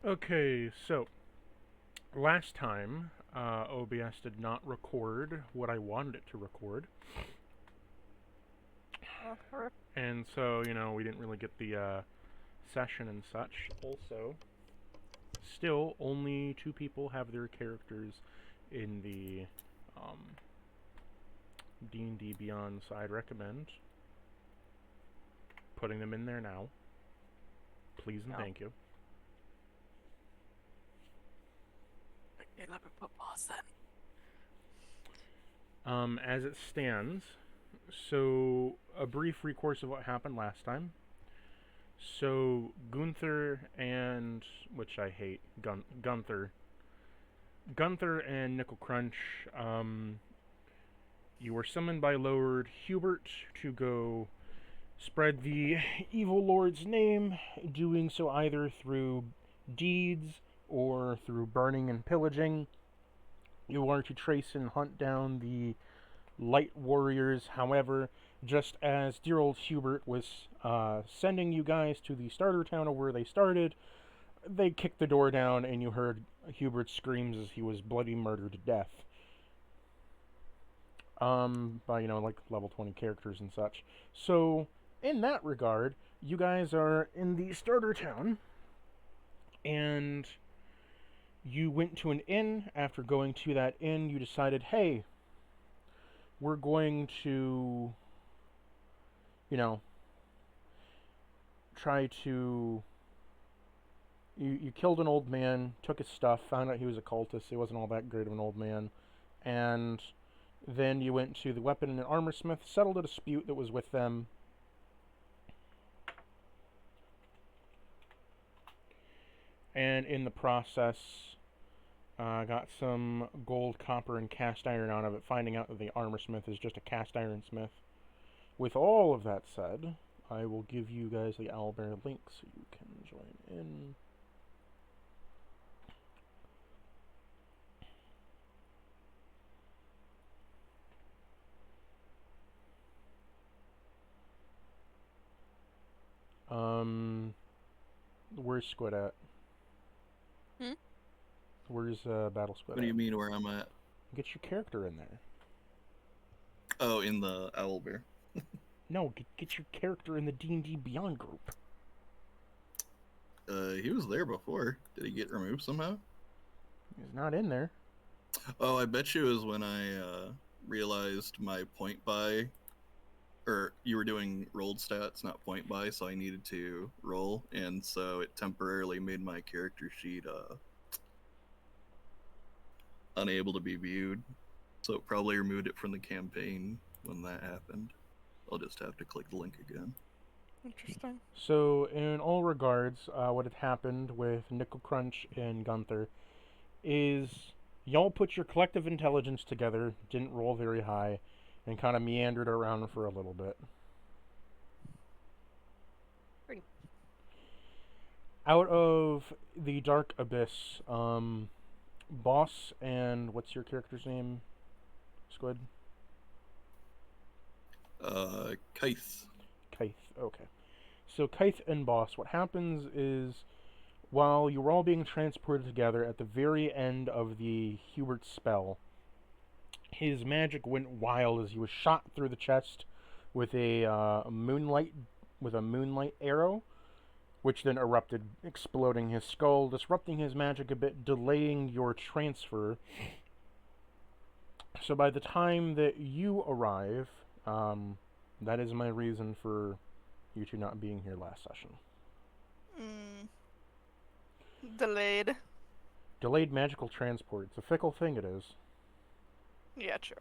Okay, so last time OBS did not record what I wanted it to record, Rip. and so we didn't really get the session and such. Also, still only two people have their characters in the um, D&D Beyond, so I'd recommend putting them in there now. Please and No. thank you. Okay, let me put pause then. As it stands, so a brief recourse of what happened last time. So Gunther and which I hate Gunther and Nickel Crunch. You were summoned by Lord Hubert to go spread the evil lord's name, doing so either through deeds or through burning and pillaging. You are to trace and hunt down the light warriors. However, just as dear old Hubert was sending you guys to the starter town of where they started, they kicked the door down and you heard Hubert's screams as he was bloody murdered to death. By like level 20 characters and such. So, in that regard, you guys are in the starter town, and you went to an inn. After going to that inn, you decided, hey, we're going to, you know, try to. You killed an old man, took his stuff, found out he was a cultist. He wasn't all that great of an old man, and then you went to the weapon and armor smith, settled a dispute that was with them, and in the process, got some gold, copper, and cast iron out of it, finding out that the armor smith is just a cast iron smith. With all of that said, I will give you guys the owlbear link so you can join in. Um, where's Squid at? Hmm? Where's Battle Squid What do at? you mean where I'm at? Get your character in there. Oh, in the owlbear. No, get your character in the D&D Beyond group. He was there before. Did he get removed somehow? He's not in there. Oh, I bet you it was when I realized my point buy, or you were doing rolled stats, not point buy, so I needed to roll, and so it temporarily made my character sheet unable to be viewed. So it probably removed it from the campaign when that happened. I'll just have to click the link again. Interesting. So, in all regards, what had happened with Nickel Crunch and Gunther is y'all put your collective intelligence together, didn't roll very high, and kind of meandered around for a little bit. Pretty. Out of the dark abyss, Boss and what's your character's name? Squid? Kaith. Kaith. Okay. So Kaith and Boss, what happens is while you were all being transported together at the very end of the Hubert spell, his magic went wild as he was shot through the chest with a moonlight arrow, which then erupted, exploding his skull, disrupting his magic a bit, delaying your transfer. So by the time that you arrive, that is my reason for you two not being here last session. Delayed. Delayed magical transport. It's a fickle thing, it is. Yeah, true.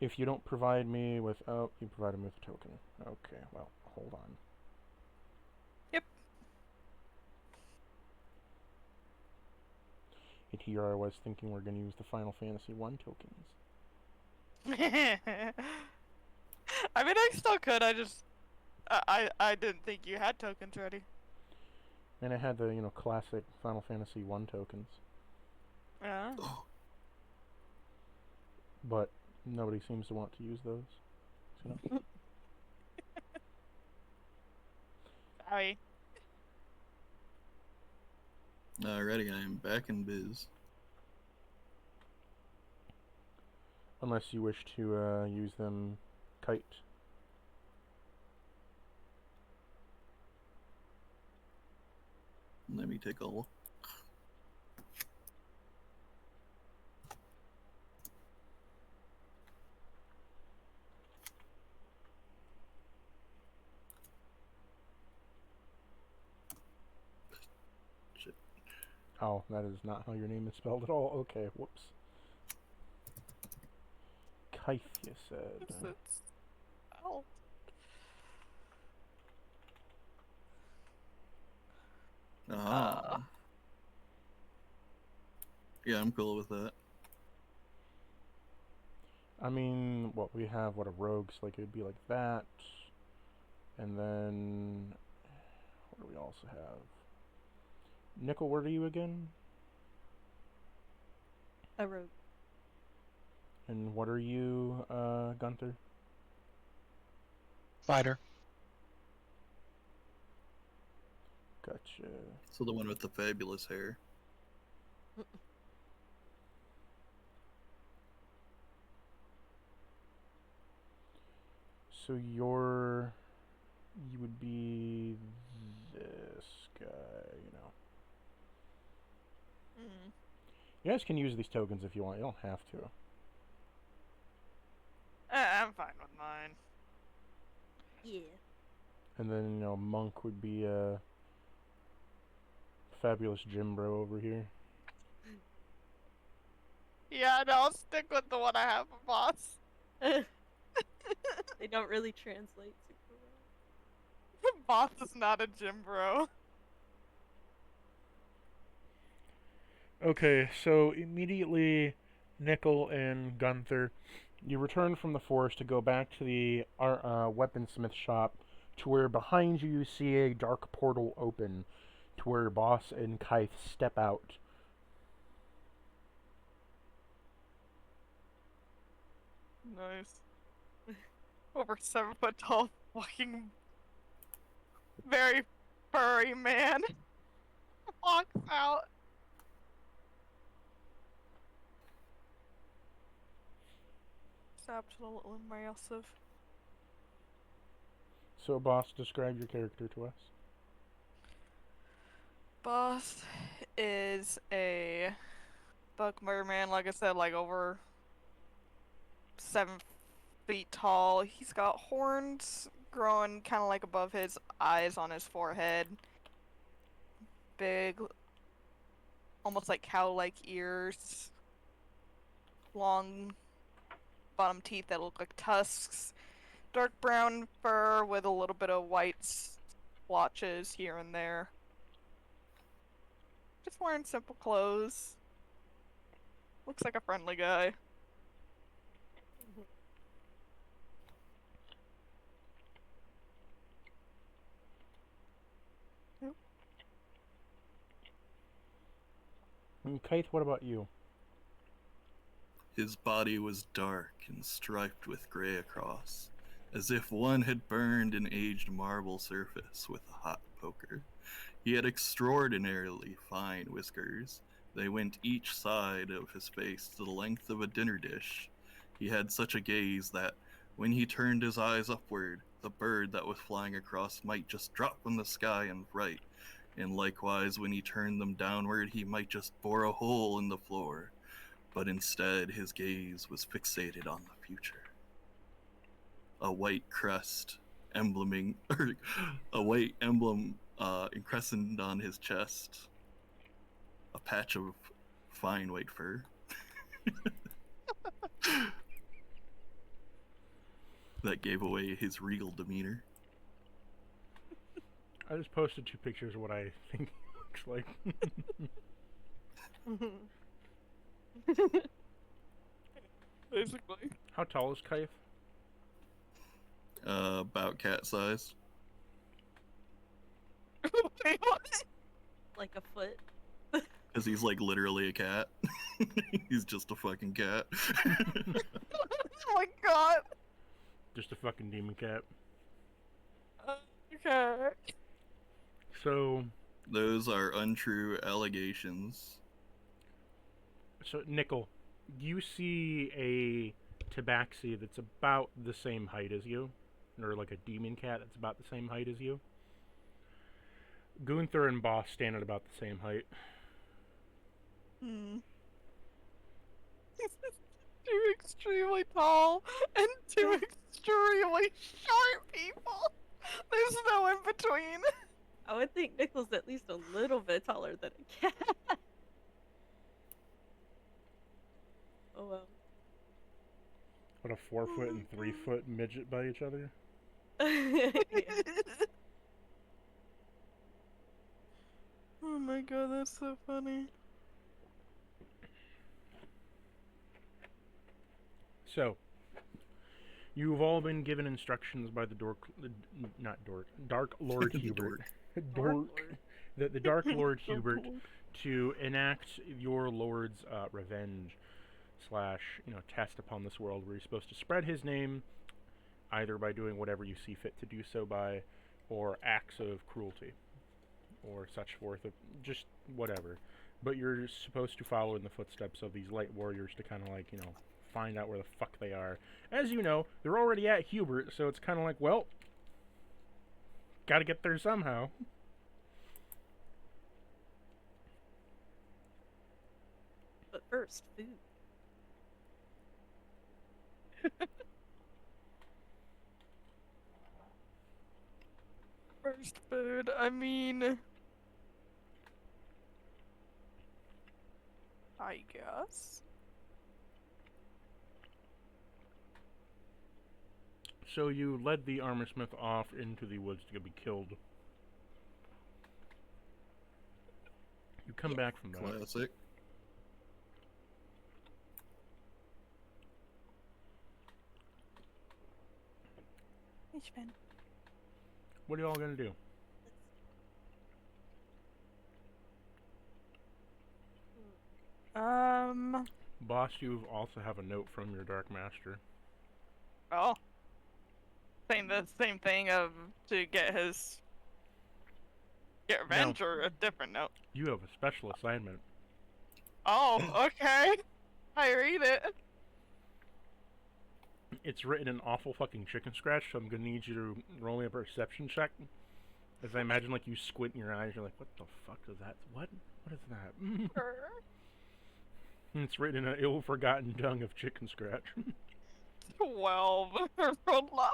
If you don't provide me with... Oh, you provided me with a token. Okay, well, hold on. Yep. And here I was thinking we're going to use the Final Fantasy 1 tokens. I mean, I still could. I didn't think you had tokens ready. And I had the, classic Final Fantasy 1 tokens. Yeah. Oh, But nobody seems to want to use those. So, Sorry. Alrighty, I am back in biz. Unless you wish to use them kite. Let me take a look. Shit. Oh, that is not how your name is spelled at all. Okay, whoops. Kite, you said. It's oh. Ah. Yeah, I'm cool with that. I mean, what we have, what a rogue's like, it'd be like that. And then, what do we also have? Nickel, where are you again? A rogue. And what are you, Gunther? Fighter. Gotcha. So the one with the fabulous hair. So you would be this guy, you know. Mm. You guys can use these tokens if you want. You don't have to. I'm fine with mine. Yeah. And then, you know, monk would be fabulous gym bro over here. Yeah, no, I'll stick with the one I have, boss. They don't really translate super well. Boss is not a gym bro. Okay, so immediately, Nickel and Gunther, you return from the forest to go back to the weaponsmith shop, to where behind you see a dark portal open, to where Boss and Kythe step out. Nice. Over 7 foot tall, fucking very furry man walks out. It's absolutely immersive. So, Boss, describe your character to us. Boss is a buck merman, like I said, like over 7 feet tall. He's got horns growing kind of like above his eyes on his forehead. Big, almost like cow-like ears. Long bottom teeth that look like tusks. Dark brown fur with a little bit of white splotches here and there. Just wearing simple clothes. Looks like a friendly guy. And Kythe, what about you? His body was dark and striped with gray across, as if one had burned an aged marble surface with a hot poker. He had extraordinarily fine whiskers. They went each side of his face to the length of a dinner dish. He had such a gaze that, when he turned his eyes upward, the bird that was flying across might just drop from the sky and fright, and likewise when he turned them downward he might just bore a hole in the floor. But instead his gaze was fixated on the future. A white crest embleming, or a white emblem encrested on his chest, a patch of fine white fur. That gave away his regal demeanor. I just posted 2 pictures of what I think he looks like. Basically. How tall is Kythe? About cat size. Wait, what? Like a foot. Because he's like literally a cat. He's just a fucking cat. Oh my god. Just a fucking demon cat. Okay. So, Those are untrue allegations. So, Nickel, you see a tabaxi that's about the same height as you, or like a demon cat that's about the same height as you. Gunther and Boss stand at about the same height. Hmm. Two extremely tall and two extremely short people. There's no in between. I would think Nickel's at least a little bit taller than a cat. Oh well. What, a 4 foot and 3 foot midget by each other? Yeah. Oh my god, that's so funny. So, you've all been given instructions by the Dark Lord Hubert. The Dark Lord Hubert to enact your Lord's revenge / test upon this world, where you're supposed to spread his name, either by doing whatever you see fit to do so by, or acts of cruelty, or such forth, of just whatever. But you're supposed to follow in the footsteps of these light warriors to kind of find out where the fuck they are. As you know, they're already at Hubert, so it's kind of like, well, gotta get there somehow. But first, food. First food, I mean... I guess. So you led the armorsmith off into the woods to be killed. You come back from that. Classic. H-Man. What are you all gonna do? Boss, you also have a note from your Dark Master. Oh. Saying the same thing of to get revenge, or a different note. You have a special assignment. Oh, okay. I read it. It's written in awful fucking chicken scratch, so I'm gonna need you to roll me a perception check. As I imagine, you squint in your eyes, you're like, what the fuck is that? What? What is that? And it's written in an ill-forgotten tongue of chicken scratch. 12. Rolled low.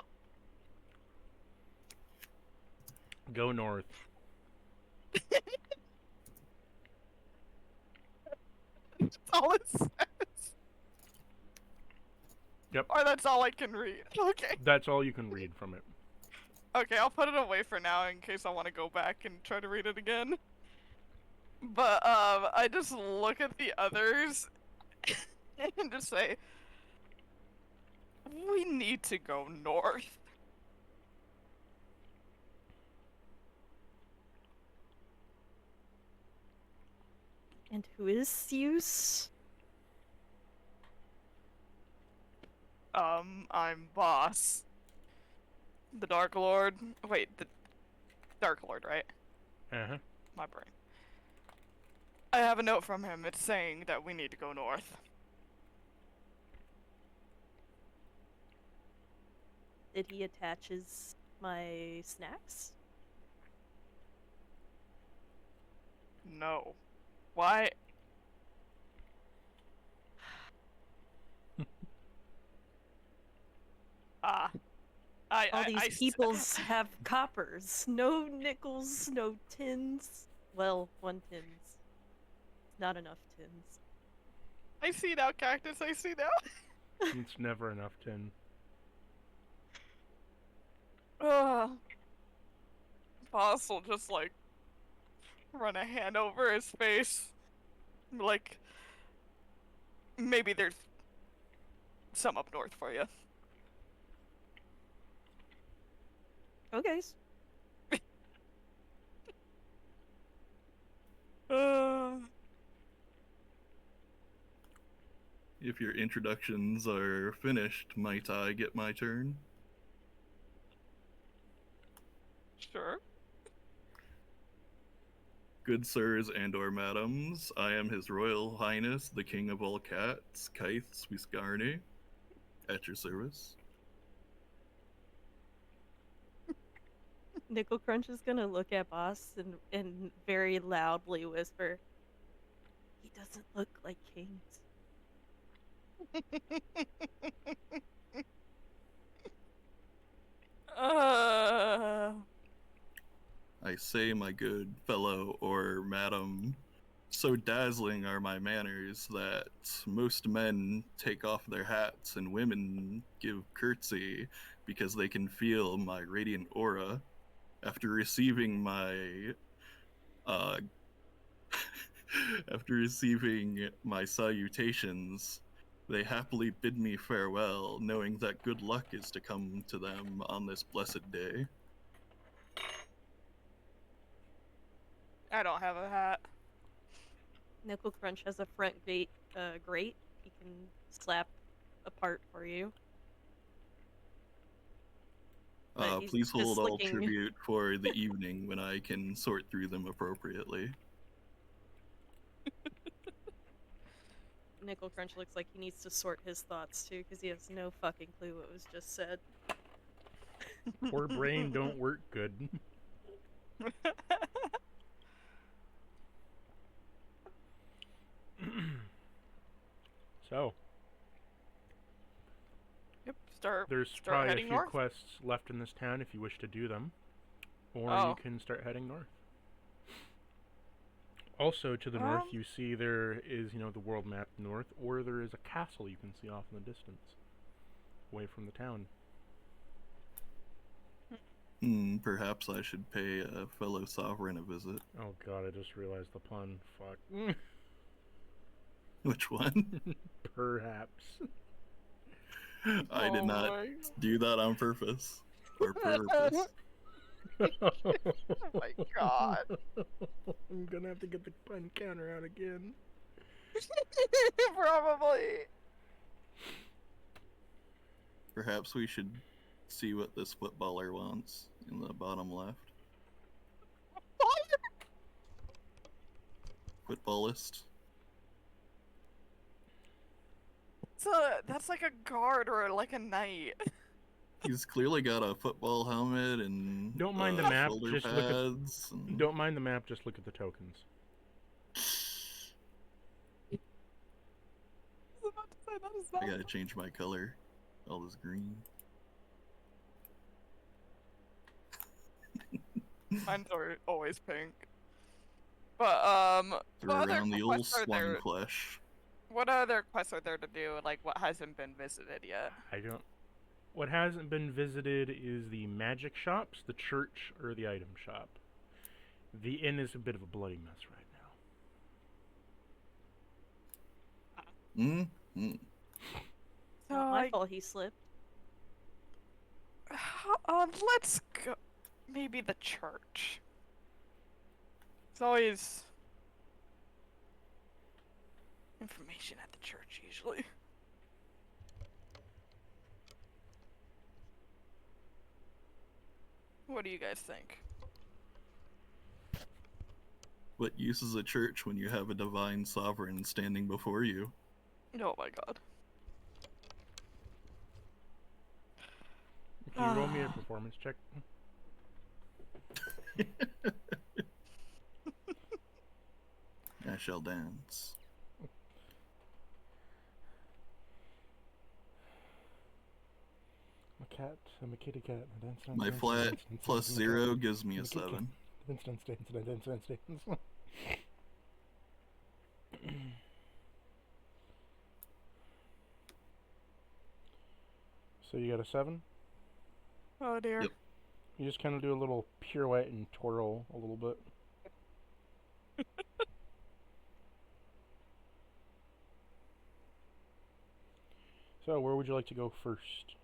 Go north. That's all it says. Yep. Or that's all I can read. Okay. That's all you can read from it. Okay, I'll put it away for now in case I want to go back and try to read it again. But, I just look at the others and just say, we need to go north. And who is Zeus? I'm Boss. The Dark Lord. Wait, the Dark Lord, right? Uh-huh. My brain. I have a note from him. It's saying that we need to go north. Did he attach my snacks? No. Why? All these peoples have coppers. No nickels, no tins. Well, 1 tins. Not enough tins. I see now, Cactus. I see now. It's never enough tin. Boss will just run a hand over his face. Maybe there's some up north for you. Okay. If your introductions are finished, might I get my turn? Sure. Good sirs and or madams, I am His Royal Highness, the King of all cats, Kaith Swisgarni, at your service. Nickel Crunch is gonna look at Boss and very loudly whisper, "He doesn't look like kings." Uh, I say, my good fellow or madam, so dazzling are my manners that most men take off their hats and women give curtsy because they can feel my radiant aura. After receiving my uh, after receiving my salutations, they happily bid me farewell, knowing that good luck is to come to them on this blessed day. I don't have a hat. Nickel Crunch has a front gate grate he can slap apart for you. But he's Please just hold all slicking. tribute for the evening when I can sort through them appropriately. Nickel Crunch looks like he needs to sort his thoughts too, because he has no fucking clue what was just said. Poor brain don't work good. So, Yep. there's Start probably a heading few north. quests left in this town if you wish to do them. Or Oh. you can start heading north. Also, to the north, you see there is, the world map north, or there is a castle you can see off in the distance, away from the town. Perhaps I should pay a fellow sovereign a visit. Oh god, I just realized the pun. Fuck. Which one? Perhaps. I did not my do that on purpose. Or purpose. Oh my god. I'm gonna have to get the pun counter out again. Probably. Perhaps we should see what this footballer wants in the bottom left. Footballist. That's like a guard or like a knight. He's clearly got a football helmet and Don't mind the map, shoulder just look at- pads. And... Don't mind the map, just look at the tokens. I was about to say that is not. I gotta change my color. All this green. Mine's are always pink. But Throw what other around the old quests are swine there? flesh. What other quests are there to do? Like what hasn't been visited yet? What hasn't been visited is the magic shops, the church, or the item shop. The inn is a bit of a bloody mess right now. Mm-hmm. So Not my fault he slipped. let's go. Maybe the church. It's always information at the church usually. What do you guys think? What use is a church when you have a divine sovereign standing before you? Oh my god. Can you roll me a performance check? I shall dance. I'm a cat. I'm a kitty cat. I dance, dance, My dance, flat dance, dance, plus dance, 0 dance, gives me a dance, dance, 7. dance, dance, dance, dance, dance, dance, dance. So you got a 7? Oh dear. Yep. You just kind of do a little pirouette and twirl a little bit. So, where would you like to go first?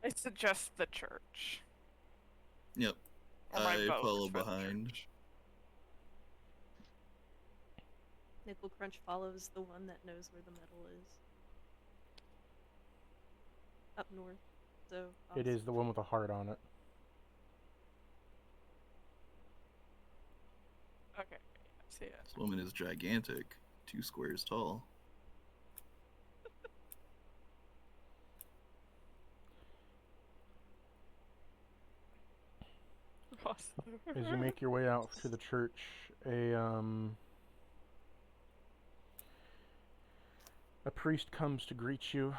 I suggest the church. Yep. Or my I vote follow is for the behind. church. Nickel Crunch follows the one that knows where the metal is. Up north. So. It is obviously- the one with a heart on it. Okay. See it. This woman is gigantic, 2 squares tall. As you make your way out to the church, a priest comes to greet you.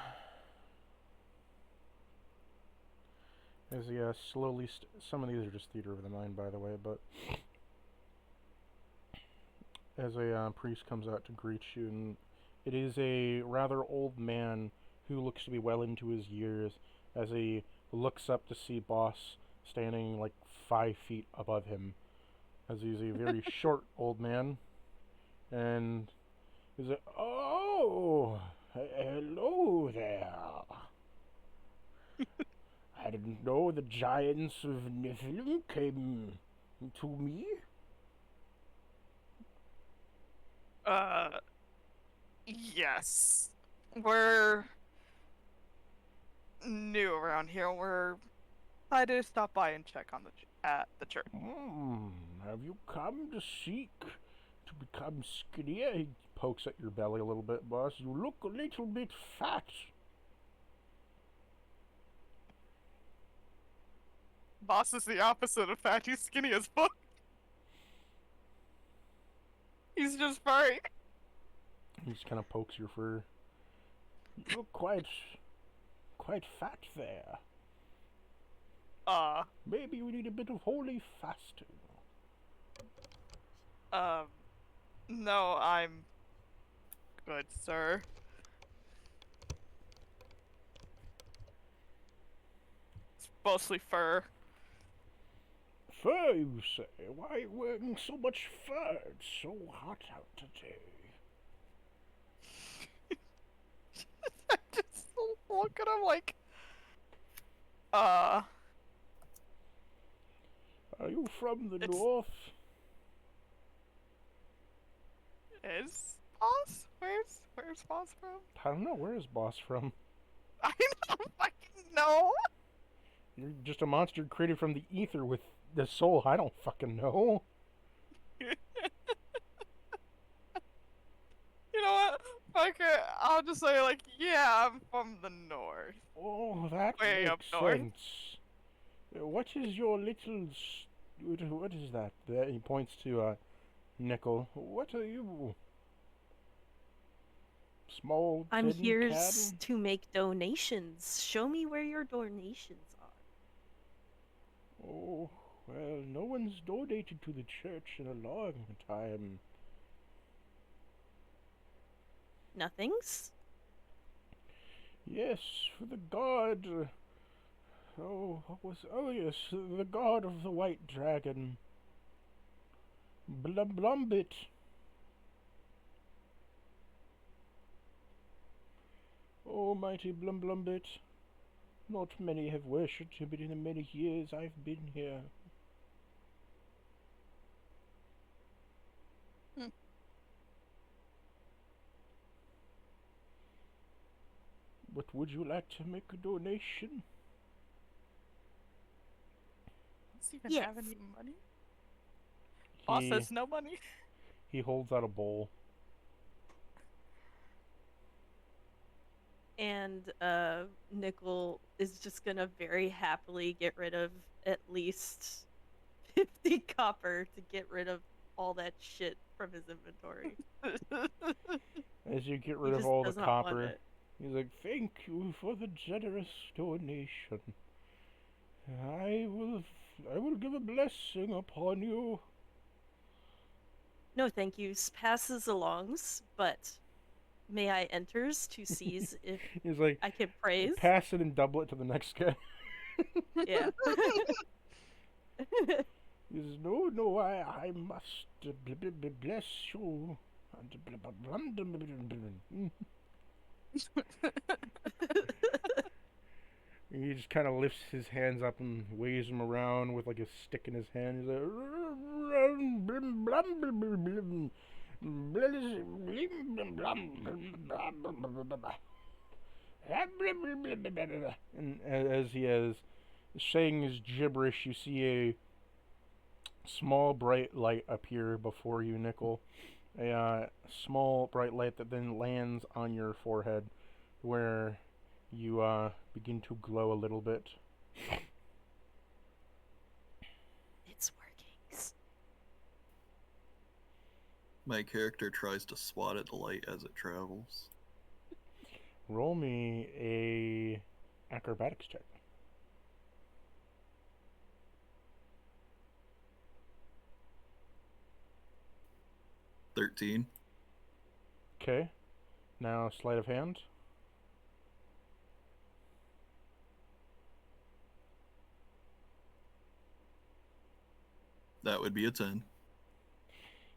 As he slowly, some of these are just theater of the mind, by the way, but as a priest comes out to greet you, and it is a rather old man who looks to be well into his years, as he looks up to see Boss standing like 5 feet above him, as he's a very short old man, and he's like, "Oh, hello there. I didn't know the giants of Nephilim came to me." Yes. We're new around here. We're decided to stop by and check on at the church. Have you come to seek to become skinnier? He pokes at your belly a little bit, boss. You look a little bit fat. Boss is the opposite of fat. He's skinny as fuck. He's just furry. He just kind of pokes your fur. You look quite fat there. Maybe we need a bit of holy fasting. No, I'm good, sir. It's mostly fur. Fur, you say? Why are you wearing so much fur? It's so hot out today. I just look at him like, Are you from the north? Is Boss? Where's Boss from? I don't know. Where is Boss from? I don't fucking know. You're just a monster created from the ether with the soul. I don't fucking know. You know what? Fuck it. I'll just say like, yeah, I'm from the north. Oh, that Way makes up north. sense. What is your little... What is that? He points to Nickel. What are you? Small I'm tin here can? to make donations. Show me where your donations are. Oh, well, no one's donated to the church in a long time. Nothings? Yes, for the god... Oh yes, the god of the white dragon. Blumbit. Oh, mighty Blumbit. Not many have worshipped him in the many years I've been here. But would you like to make a donation? Does he even Yes. have any money? Boss says no money. He holds out a bowl. And Nickel is just gonna very happily get rid of at least 50 copper to get rid of all that shit from his inventory. As you get He rid of just all the does not want copper, it. he's like, "Thank you for the generous donation. I will give a blessing upon you." No thank yous, passes alongs, but may I enters to seize if He's like, I can praise? pass it and double it to the next guy. Yeah. He's, no, I must bless you. He just kind of lifts his hands up and waves them around with like a stick in his hand. He's like, and as he is saying his gibberish, you see small bright light appear before you, Nickel. A small bright light that then lands on your forehead, where you begin to glow a little bit. It's working. My character tries to swat at the light as it travels. Roll me a acrobatics check. $13. Okay. Now sleight of hand. That would be a 10.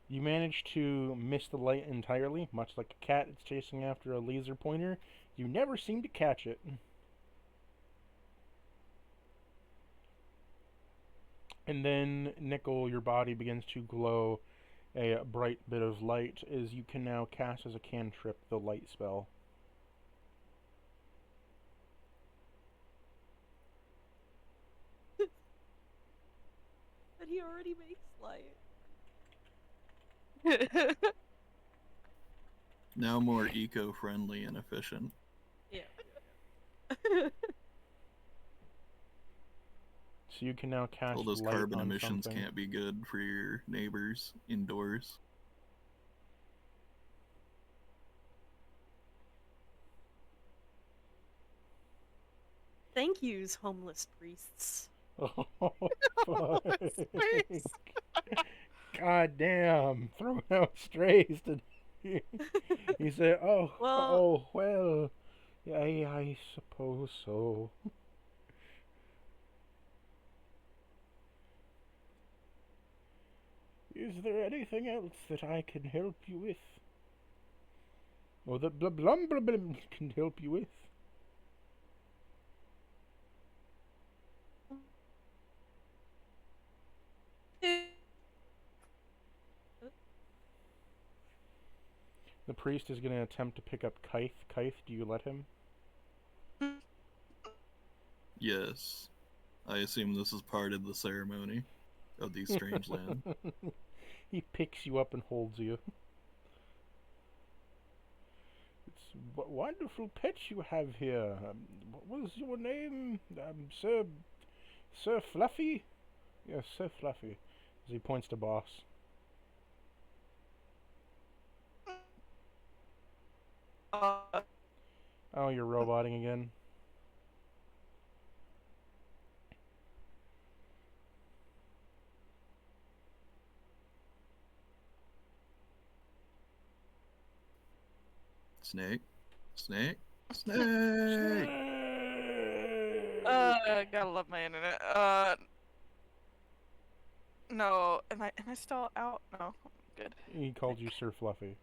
You manage to miss the light entirely, much like a cat that's chasing after a laser pointer. You never seem to catch it. And then, Nickel, your body begins to glow a bright bit of light as you can now cast as a cantrip the light spell. But he already makes light. Now more eco-friendly and efficient. Yeah. So you can now cast All those light carbon on emissions something. can't be good for your neighbors indoors. Thank yous, homeless priests. Oh, fuck. God damn. Throwing out strays today. He said, Well, well, I suppose so. Is there anything else that I can help you with? Or that Blum can help you with? The priest is going to attempt to pick up Kythe. Kythe, do you let him? Yes. I assume this is part of the ceremony of these strange land. He picks you up and holds you. It's wonderful pets you have here. What was your name? Sir Fluffy? Yes, Sir Fluffy. As he points to Boss. Oh, you're roboting again? Snake. Snake. Snake! Gotta love my internet. No, am I still out? No, good. He called you Sir Fluffy.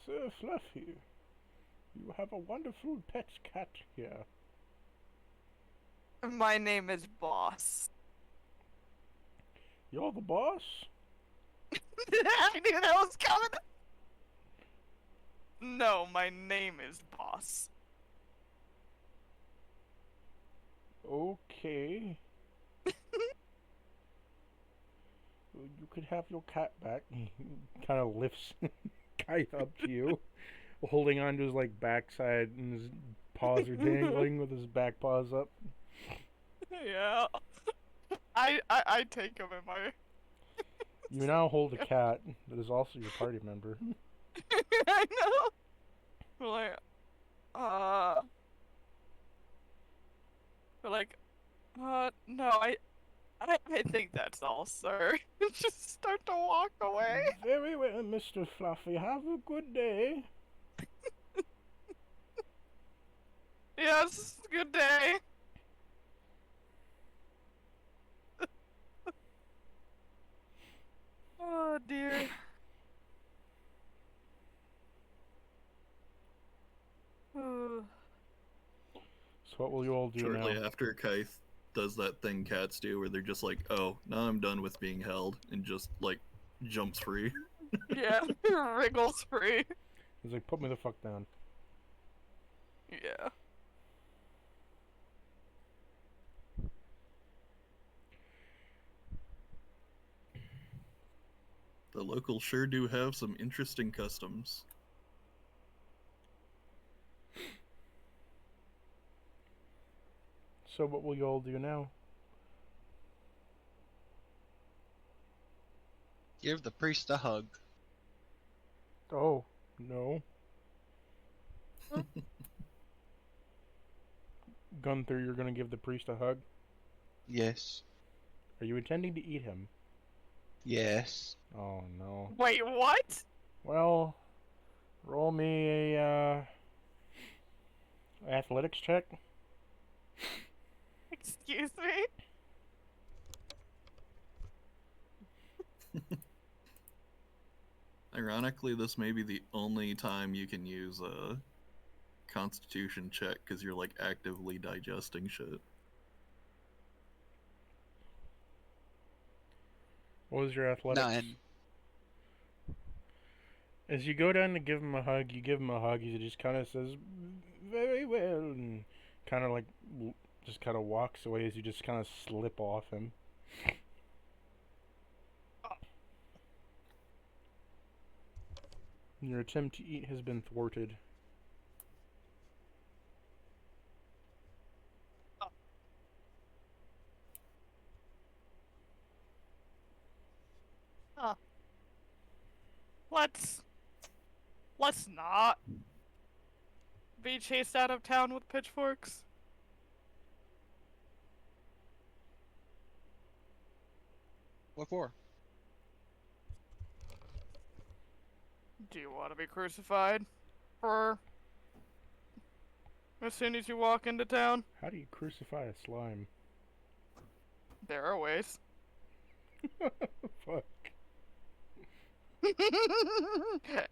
Sir Fluffy, you have a wonderful pet cat here. My name is Boss. You're the boss? I knew that was coming. No, my name is Boss. Okay. You could have your cat back. He kind of lifts Kite up to you, holding onto his like backside, and his paws are dangling with his back paws up. Yeah. I take him in my. You now hold a cat that is also your party member. I know. Like, we're like, no, I think that's all, sir. Just start to walk away. Very well, Mr. Fluffy. Have a good day. Yes, good day. Oh dear. Oh. So what will you all do Shortly now? after, Kythe does that thing cats do where they're just like, oh, now I'm done with being held, and just, like, jumps free. Yeah, wriggles free. He's like, put me the fuck down. Yeah. The locals sure do have some interesting customs. So what will you all do now? Give the priest a hug. Oh, no. Gunther, you're gonna give the priest a hug? Yes. Are you intending to eat him? Yes. Oh, no. Wait, what? Well, roll me a, athletics check. Excuse me? Ironically, this may be the only time you can use a constitution check because you're like actively digesting shit. What was your athletics? 9. As you go down to give him a hug, you give him a hug. He just kind of says, "Very well," and kind of like just kind of walks away as you just kind of slip off him. Your attempt to eat has been thwarted. Let's not be chased out of town with pitchforks. What for? Do you want to be crucified for as soon as you walk into town? How do you crucify a slime? There are ways. Fuck.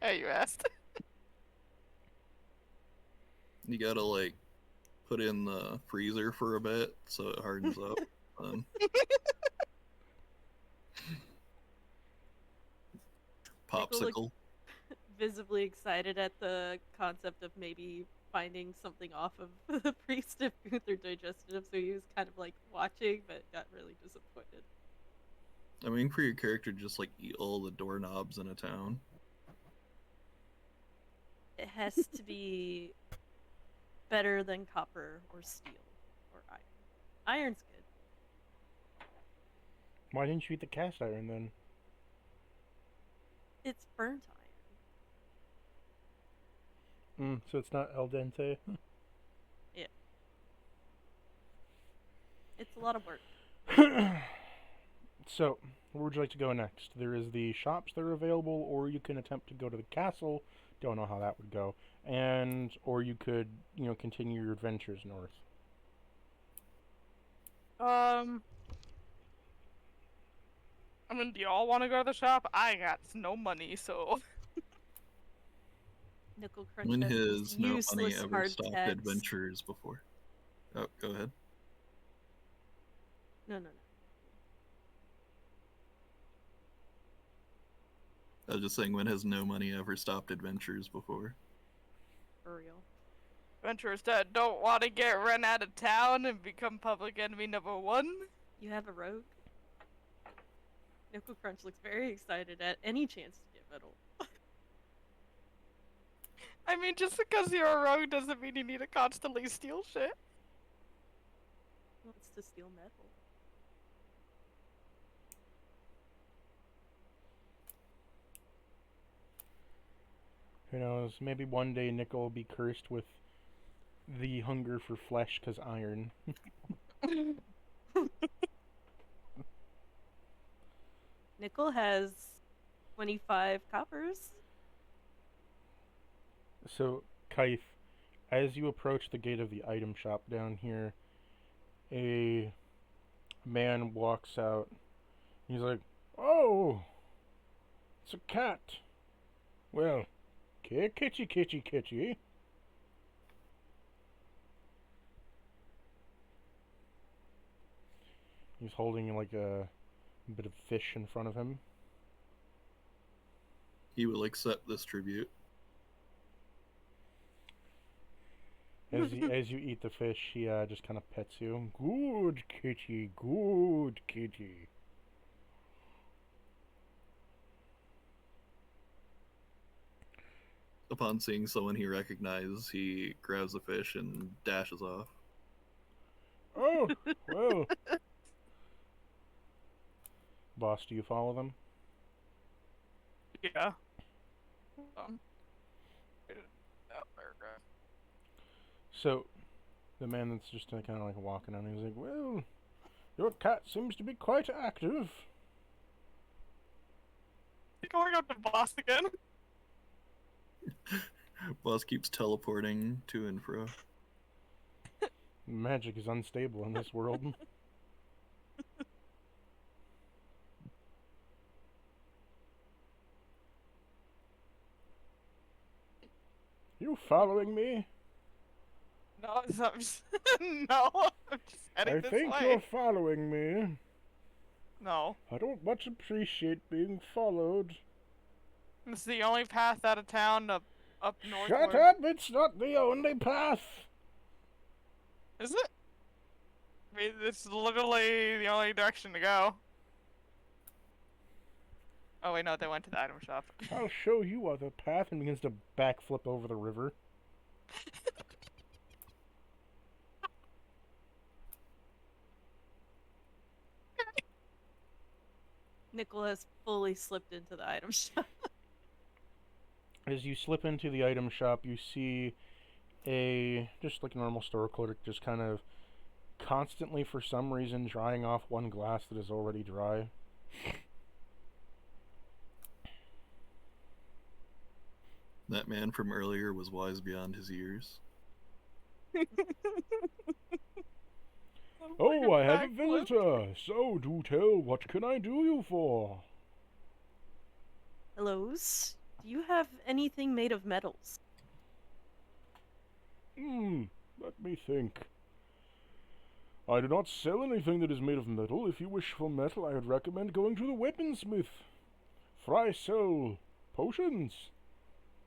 Hey, you asked. You gotta like put in the freezer for a bit so it hardens up. Popsicle. Visibly excited at the concept of maybe finding something off of the priest if Gunther digested him, so he was kind of like watching, but got really disappointed. I mean, for your character, just like eat all the doorknobs in a town. It has to be better than copper or steel or iron. Iron's good. Why didn't you eat the cast iron then? It's burnt iron. So it's not al dente? Yeah. It's a lot of work. So, where would you like to go next? There is the shops that are available, or you can attempt to go to the castle. Don't know how that would go. Or you could, continue your adventures north. I mean, do y'all want to go to the shop? I got no money, so. Nickel Crunch When has has no money useless ever hard stopped tags. adventures before? Oh, go ahead. No. I was just saying, when has no money ever stopped adventures before? For real. Adventurers that don't want to get run out of town and become public enemy number 1. You have a rogue? Nickel Crunch looks very excited at any chance to get metal. I mean, just because you're a rogue doesn't mean you need to constantly steal shit. Wants to steal metal. Who knows? Maybe one day Nickel will be cursed with the hunger for flesh because iron. Nickel has 25 coppers. So, Kaif, as you approach the gate of the item shop down here, a man walks out. He's like, "Oh, it's a cat. Well, kitty. He's holding like a bit of fish in front of him. He will accept this tribute. As you eat the fish, he just kind of pets you. Good kitty, good kitty. upon seeing someone he recognizes, he grabs the fish and dashes off. Oh, well. Boss, do you follow them? Yeah. That paragraph. So, the man that's just kind of like walking on, he's like, well, your cat seems to be quite active. Going up to boss again. Boss keeps teleporting to and fro. Magic is unstable in this world. You following me? No, I'm just, no, I'm just heading I this think way. you're following me. No, I don't much appreciate being followed. this is the only path out of town up northward. Shut up! It's not the only path! Is it? I mean, this is literally the only direction to go. Oh wait, no, they went to the item shop. I'll show you other path, and begins to backflip over the river. Nickel has fully slipped into the item shop. As you slip into the item shop, you see just like a normal store clerk, just kind of constantly, for some reason, drying off one glass that is already dry. That man from earlier was wise beyond his years. Oh, I have a visitor. So, do tell, what can I do you for? Hellos? Do you have anything made of metals? Let me think. I do not sell anything that is made of metal. If you wish for metal, I would recommend going to the weaponsmith. For I sell potions,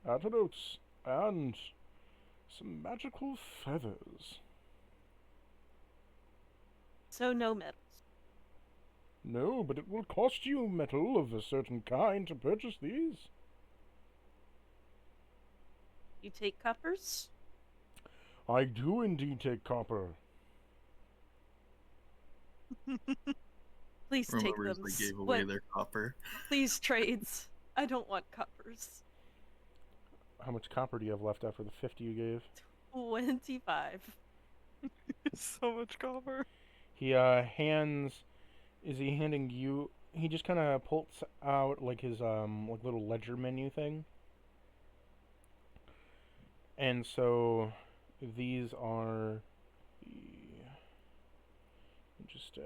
antidotes, and some magical feathers. So no metals. No, but it will cost you metal of a certain kind to purchase these. You take coppers? I do indeed take copper. Please take Remembers them. they gave away What? their copper. Please trades. I don't want coppers. How much copper do you have left after the 50 you gave? 25. So much copper. He hands. Is he handing you? He just kind of pulls out like his like little ledger menu thing. And so these are just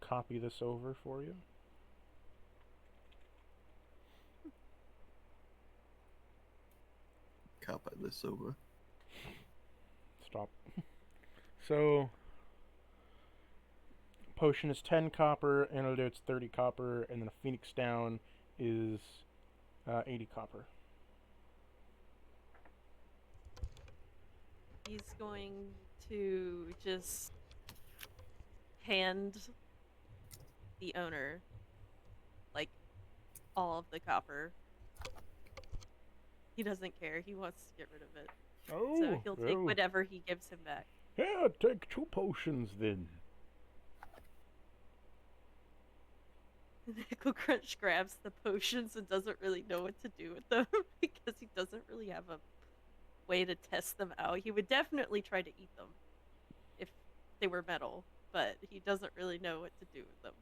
copy this over for you. Copy this over. Stop. So potion is 10 copper, antidote's 30 copper, and then a phoenix down is 80 copper. He's going to just hand the owner, like, all of the copper. He doesn't care. He wants to get rid of it. Oh, So he'll take well. whatever he gives him back. Here, take 2 potions then. Nickel Crunch grabs the potions and doesn't really know what to do with them because he doesn't really have a way to test them out. He would definitely try to eat them if they were metal, but he doesn't really know what to do with them.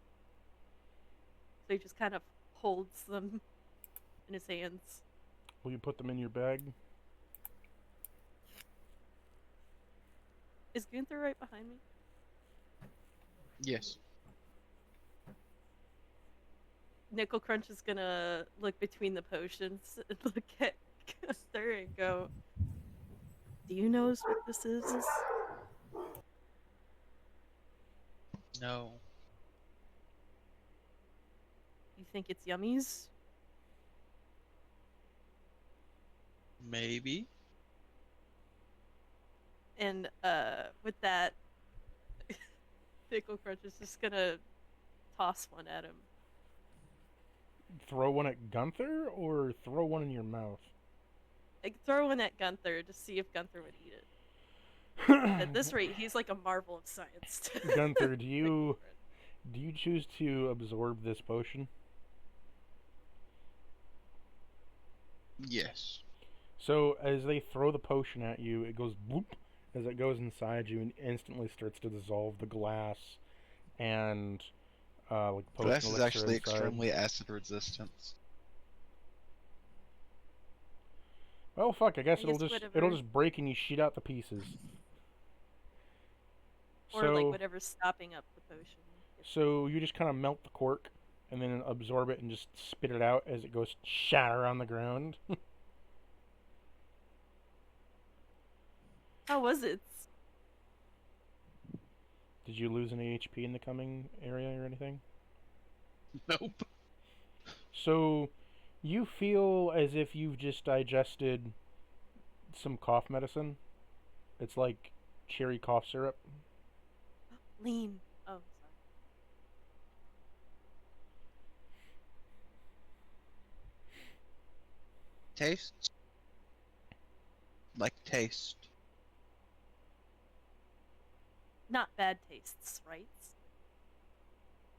So he just kind of holds them in his hands. Will you put them in your bag? Is Gunther right behind me? Yes. Nickel Crunch is gonna look between the potions and look at Gunther and go, "Do you know what this is?" No. You think it's yummies? Maybe. And with that, Nickel Crunch is just gonna toss one at him. throw one at Gunther or throw one in your mouth? I could throw one at Gunther to see if Gunther would eat it. At this rate, he's like a marvel of science. Gunther, do you choose to absorb this potion? Yes. So as they throw the potion at you, it goes bloop as it goes inside you and instantly starts to dissolve the glass and like potion Glass is elixir actually inside. extremely acid resistant. Well, fuck. I guess I guess it'll whatever. just break and you shit out the pieces. Or So like whatever's stopping up the potion. so you just kind of melt the cork and then absorb it and just spit it out as it goes shatter on the ground. How was it? Did you lose any HP in the coming area or anything? Nope. So you feel as if you've just digested some cough medicine. It's like cherry cough syrup. Lean. Oh, sorry. Taste? Like taste. Not bad tastes, right?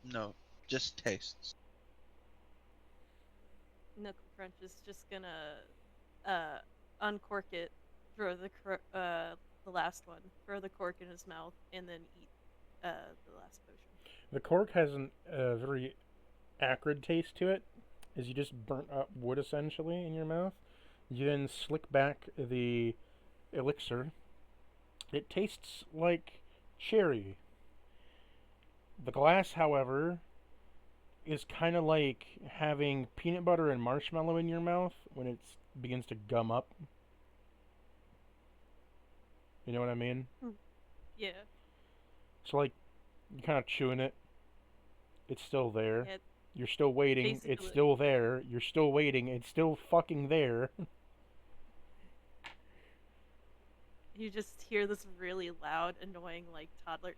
No, just tastes. Knuckle Crunch is just gonna uncork it, throw the last one, throw the cork in his mouth, and then eat the last potion. The cork has a very acrid taste to it, as you just burnt up wood essentially in your mouth. You then slick back the elixir. It tastes like cherry. The glass, however, is kind of like having peanut butter and marshmallow in your mouth when it begins to gum up. You know what I mean? Yeah. So like, you're kind of chewing it. It's still there. Yeah, You're still waiting. It's basically. still there. You're still waiting. It's still fucking there. You just hear this really loud, annoying, like, toddler,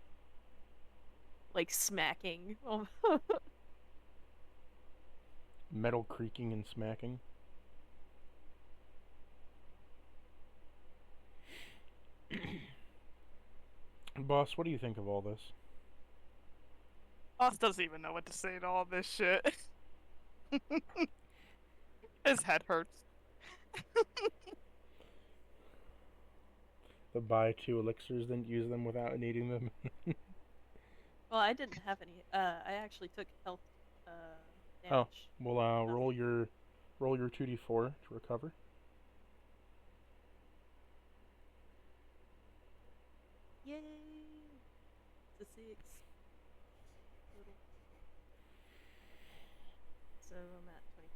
like, smacking. Metal creaking and smacking. Boss, what do you think of all this? Boss doesn't even know what to say to all this shit. His head hurts. The buy 2 elixirs, then use them without needing them. Well, I didn't have any. I actually took health damage. Oh, well, roll your 2d4 to recover. Yay! It's a 6. Total. So I'm at 25.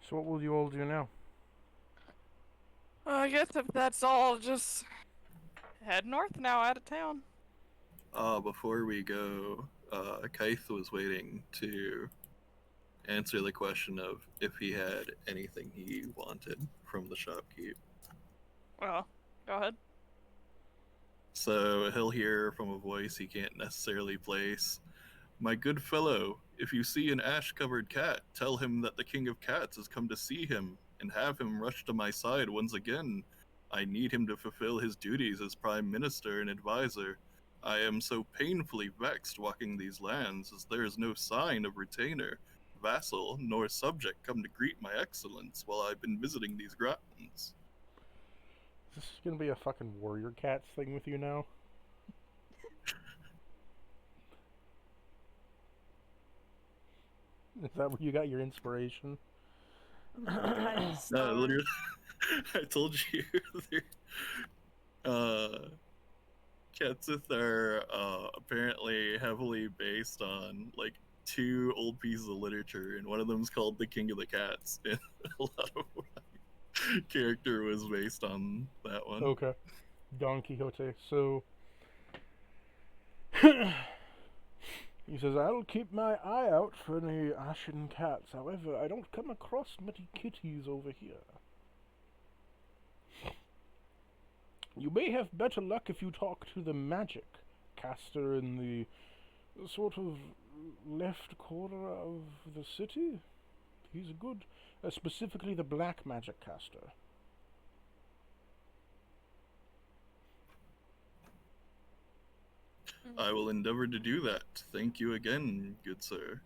So what will you all do now? I guess if that's all, just head north now, out of town. Before we go, Kaith was waiting to answer the question of if he had anything he wanted from the shopkeep. Well, go ahead. So he'll hear from a voice he can't necessarily place. My good fellow, if you see an ash-covered cat, tell him that the King of Cats has come to see him, and have him rush to my side once again. I need him to fulfill his duties as Prime Minister and advisor. I am so painfully vexed walking these lands, as there is no sign of retainer, vassal, nor subject come to greet my excellence while I've been visiting these grounds. Is this gonna be a fucking warrior cats thing with you now? Is that where you got your inspiration? I'm No, starved. literally, I told you. Katsith are apparently heavily based on like two old pieces of literature, and one of them's called The King of the Cats, and a lot of my character was based on that one. Okay. Don Quixote. So he says, I'll keep my eye out for any ashen cats. However, I don't come across many kitties over here. You may have better luck if you talk to the magic caster in the sort of left corner of the city. He's good, specifically the black magic caster. I will endeavor to do that. Thank you again, good sir.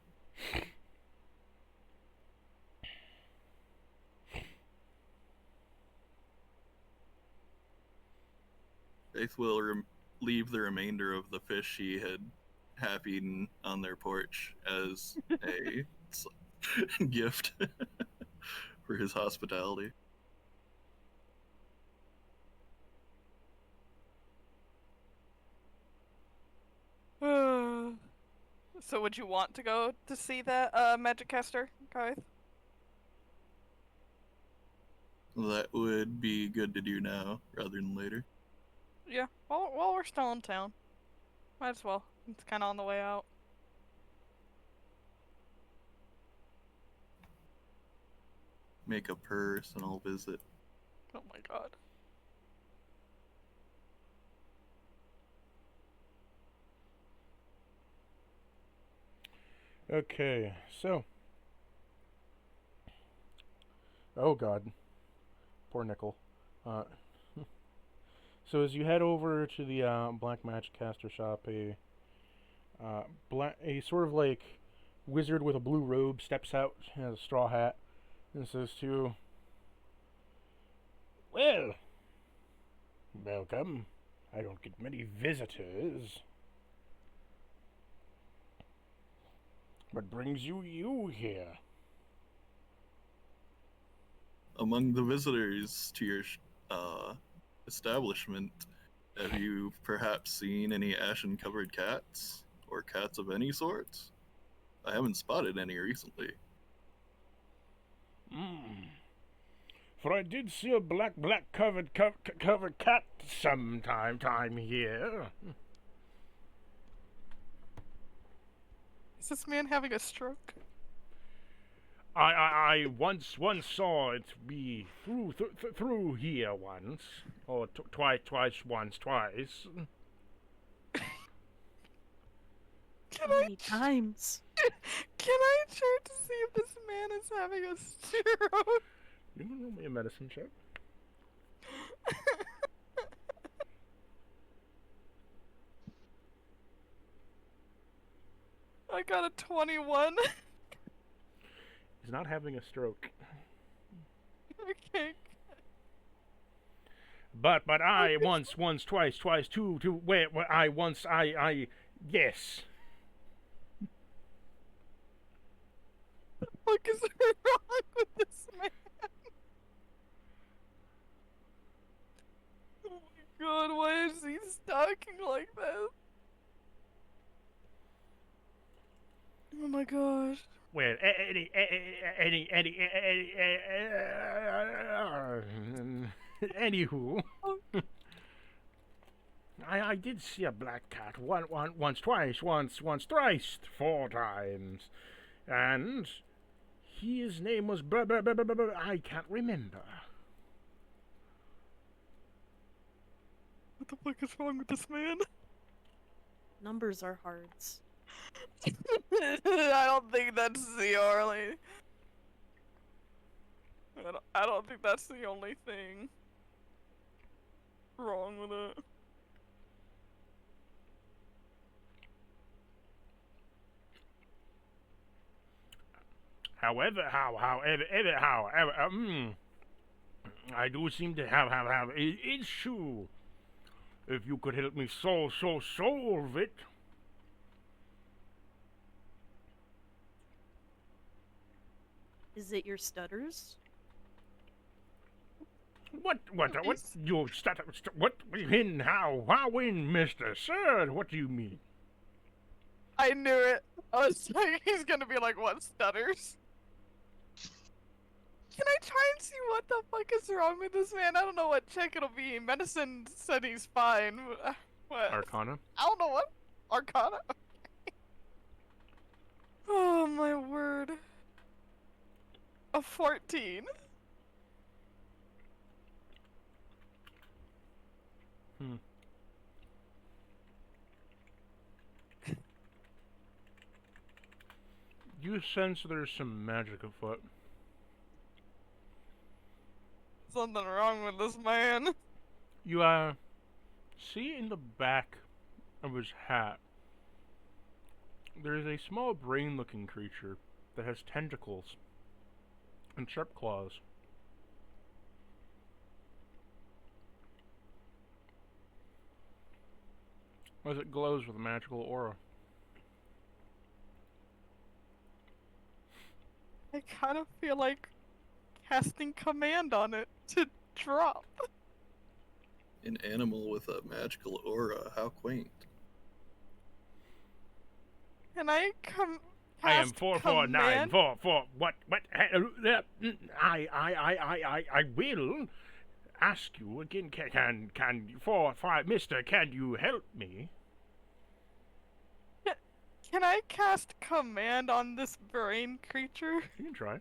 Faith will leave the remainder of the fish he had half eaten on their porch as a gift for his hospitality. So would you want to go to see that magic caster, Garth? That would be good to do now rather than later. Yeah, while we're still in town. Might as well. It's kind of on the way out. Make a personal visit. Oh my god. Okay, so. Oh god. Poor Nickel. So as you head over to the Black Magic Caster shop, a sort of like wizard with a blue robe steps out, has a straw hat, and says to you, well, welcome. I don't get many visitors. What brings you here? Among the visitors to your establishment, have you perhaps seen any ashen-covered cats? Or cats of any sorts? I haven't spotted any recently. For I did see a black covered cat time here. Is this man having a stroke? I once saw it be through here once, or twice. Can How I many times? Can I check to see if this man is having a stroke? You can roll me a medicine check. I got a 21. He's not having a stroke. Okay. But I once, twice, two, where I once, yes. What is wrong with this man? Oh my god, why is he stalking like this? Oh my gosh. Well, anywho, I did see a black cat once, twice, thrice, 4 times, and his name was I can't remember. What the fuck is wrong with this man? Numbers are hards. I don't think that's the only. I don't think that's the only thing wrong with it. However, I do seem to have an issue. If you could help me solve it. Is it your stutters? What you stutter? What in how in Mister Sir? What do you mean? I knew it. I was like, he's gonna be like, what, stutters? Can I try and see what the fuck is wrong with this man? I don't know what check it'll be. Medicine said he's fine. What? Arcana. I don't know what. Arcana? Oh my word. A 14. Hmm. You sense there's some magic afoot. Something wrong with this man. You, see in the back of his hat, there's a small brain-looking creature that has tentacles and sharp claws. As it glows with a magical aura. I kind of feel like casting command on it to drop. An animal with a magical aura. How quaint. Can I come? I am 4494. What? I will ask you again. Can 45, Mister? Can you help me? Can I cast command on this brain creature? You can try.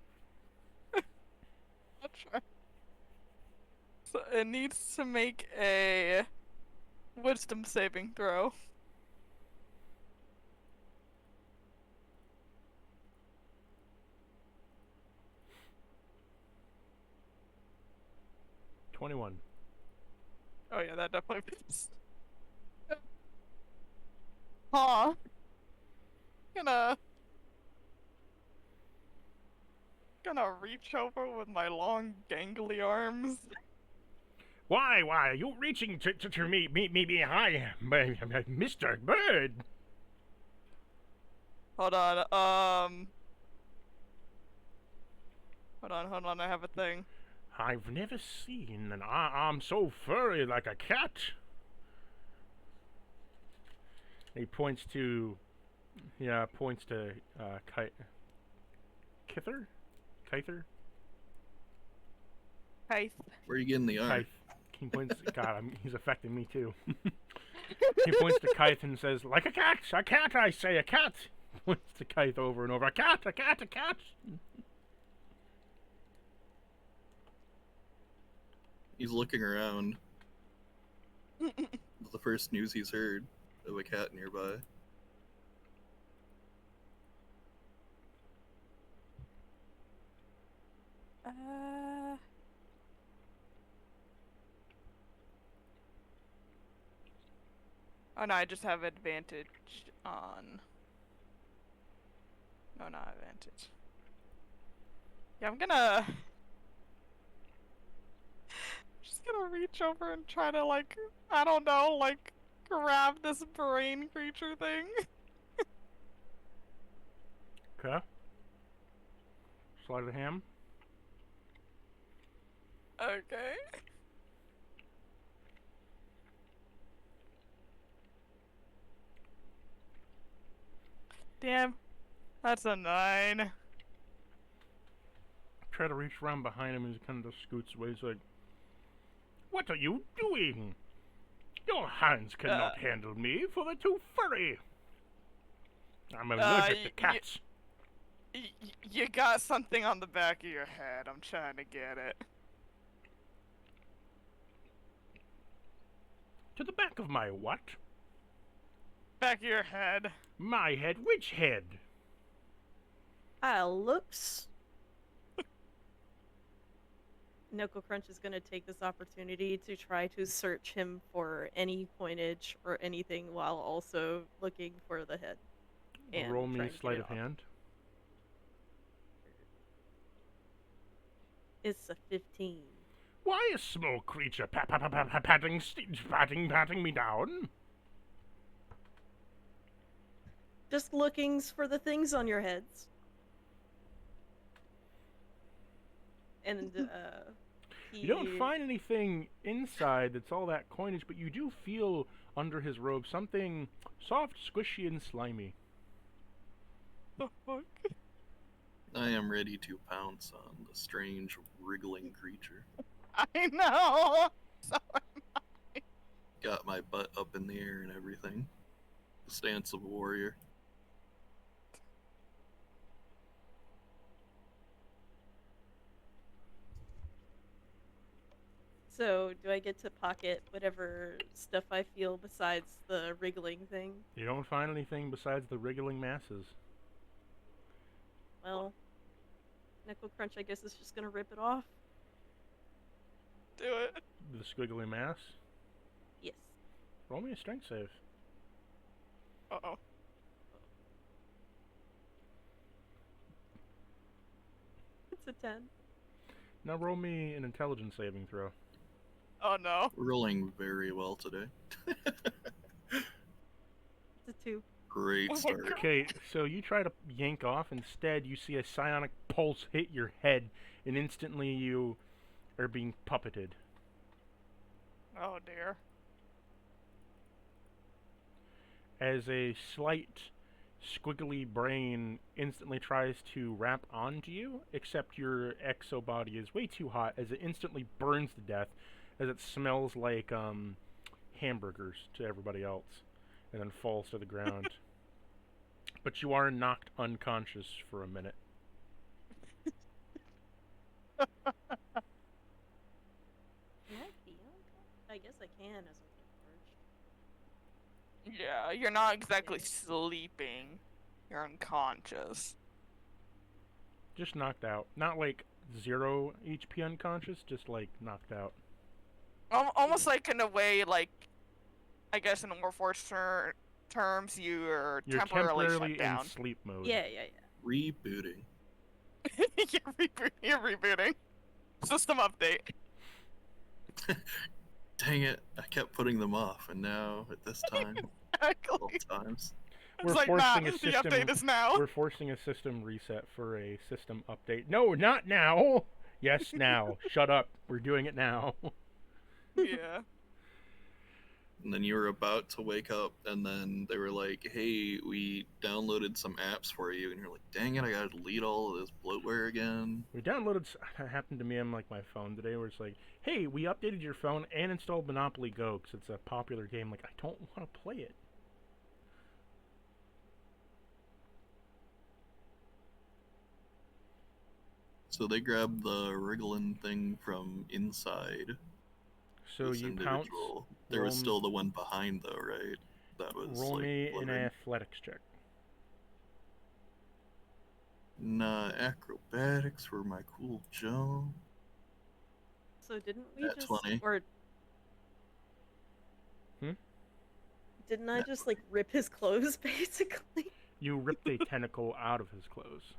I'll try. So it needs to make a wisdom saving throw. $21. Oh yeah, that definitely fits. Huh. Gonna reach over with my long gangly arms. Why are you reaching to me behind, Mr. Bird? Hold on, hold on, I have a thing. I've never seen an arm so furry like a cat. He points to, Kither? Kyther? Hythe. Where are you getting the arm? Kythe. He points, God, he's affecting me too. He points to Kythe and says, like a cat, I say, a cat. Points to Kythe over and over, a cat. He's looking around. The first news he's heard of a cat nearby. Oh no, I just have advantage on... No, not advantage. Yeah, I'm gonna... Just gonna reach over and try to, like, I don't know, like, grab this brain creature thing. Okay. Sleight of hand. Okay. Damn. That's a 9. Try to reach around behind him and he kind of just scoots away. He's like, what are you doing? Your hands cannot handle me, for they're too furry. I'm allergic to cats. You got something on the back of your head. I'm trying to get it. To the back of my what? Back of your head. My head? Which head? Looks. Knuckle Crunch is going to take this opportunity to try to search him for any coinage or anything while also looking for the head. And Roll me trying to sleight get of it off. hand. It's a 15. Why a small creature patting me down? Just looking for the things on your heads. And, You don't find anything inside that's all that coinage, but you do feel under his robe something soft, squishy, and slimy. the fuck? I am ready to pounce on the strange, wriggling creature. I know! So Got my butt up in the air and everything. The stance of a warrior. So, do I get to pocket whatever stuff I feel besides the wriggling thing? You don't find anything besides the wriggling masses. Well, Knuckle Crunch, I guess, is just gonna rip it off. do it. The squiggly mass. Yes. Roll me a strength save. Uh-oh. It's a 10. Now roll me an intelligence saving throw. Oh no. Rolling very well today. It's a 2. Great Oh my start. God. Okay, so you try to yank off. Instead, you see a psionic pulse hit your head, and instantly you are being puppeted. Oh dear. As a slight squiggly brain instantly tries to wrap onto you, except your exo body is way too hot as it instantly burns to death as it smells like hamburgers to everybody else and then falls to the ground. But you are knocked unconscious for a minute. Can I feel? I guess I can as I'm getting Yeah, you're not exactly sleeping. You're unconscious. Just knocked out. Not like 0 HP unconscious, just like knocked out. Almost like in a way, like, I guess in Warforged terms, you're You're temporarily temporarily shut down. in sleep mode. Yeah. Rebooting. You're rebooting. System update. Dang it, I kept putting them off, and now, at this time, all Exactly. times. We're It's like, nah, forcing a the system. update is now. We're forcing a system reset for a system update. No, not now. Yes, now. Shut up. We're doing it now. Yeah. And then you were about to wake up, and then they were like, hey, we downloaded some apps for you. And you're like, dang it, I gotta delete all of this bloatware again. We downloaded. That happened to me on like my phone today, where it's like, hey, we updated your phone and installed Monopoly Go because it's a popular game. Like, I don't want to play it. So they grabbed the wriggling thing from inside So this you pounce. individual. There was roll- still the one behind, though, right? That was Roll like me an blurred. athletics check. Nah, acrobatics for my cool Joe. So didn't we Nat just 20. or Hmm? didn't I Nat just like rip his clothes basically? You ripped a tentacle out of his clothes.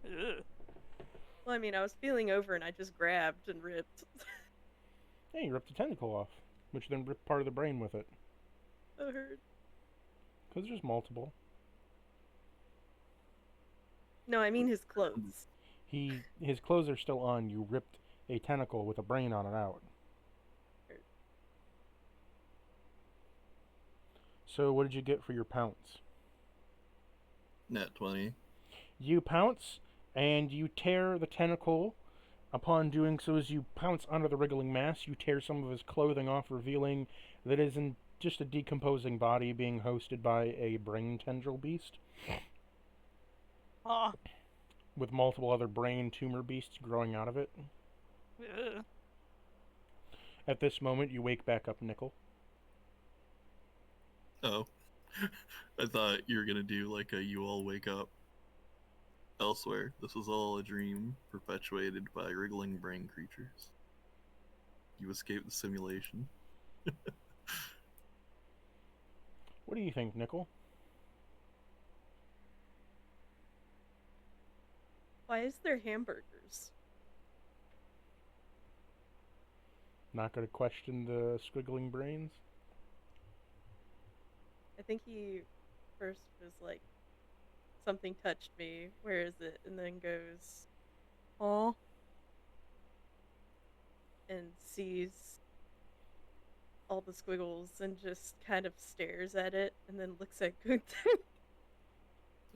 Ugh. Well, I mean, I was feeling over and I just grabbed and ripped. Hey, you ripped a tentacle off, which then ripped part of the brain with it. So hurt. Because there's multiple. No, I mean his clothes. His clothes are still on. You ripped a tentacle with a brain on it out. So what did you get for your pounce? Nat 20. You pounce and you tear the tentacle. Upon doing so, as you pounce onto the wriggling mass, you tear some of his clothing off, revealing that it isn't just a decomposing body being hosted by a brain tendril beast, Huh. with multiple other brain tumor beasts growing out of it. Ugh. At this moment, you wake back up, Nickel. Oh. I thought you were gonna do like a you all wake up elsewhere. This was all a dream perpetuated by wriggling brain creatures. You escaped the simulation. What do you think, Nickel? Why is there hamburgers? Not going to question the squiggling brains? I think he first was like, something touched me. Where is it? And then goes, oh, and sees all the squiggles and just kind of stares at it and then looks at Gunther.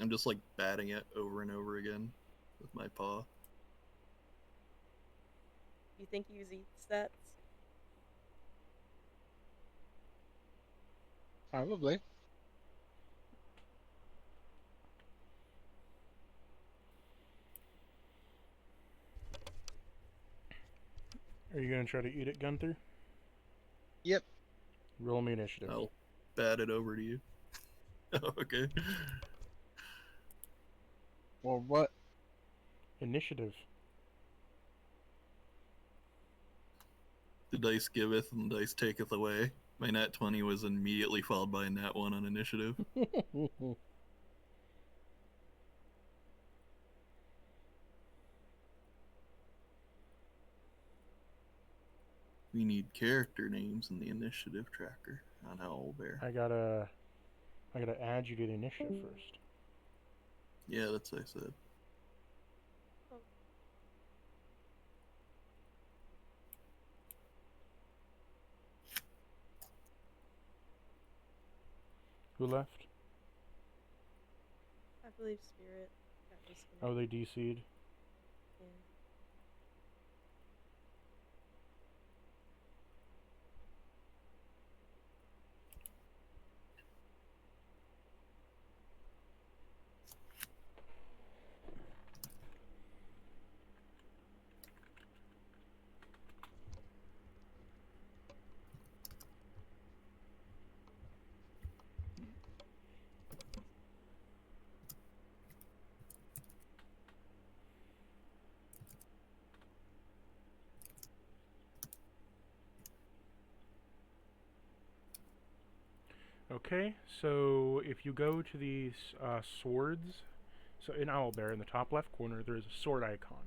I'm just like batting it over and over again with my paw. You think you use eat stats? Probably. Are you gonna try to eat it, Gunther? Yep. Roll me initiative. I'll bat it over to you. Okay. Or what? Initiative. The dice giveth and the dice taketh away. My nat 20 was immediately followed by a nat 1 on initiative. We need character names in the initiative tracker on Owlbear. I gotta add you to the initiative first. Yeah, that's what I said. Who left? I believe Spirit got disconnected. Oh, they DC'd. Yeah. Okay, so if you go to these swords, so in Owlbear, in the top left corner, there is a sword icon.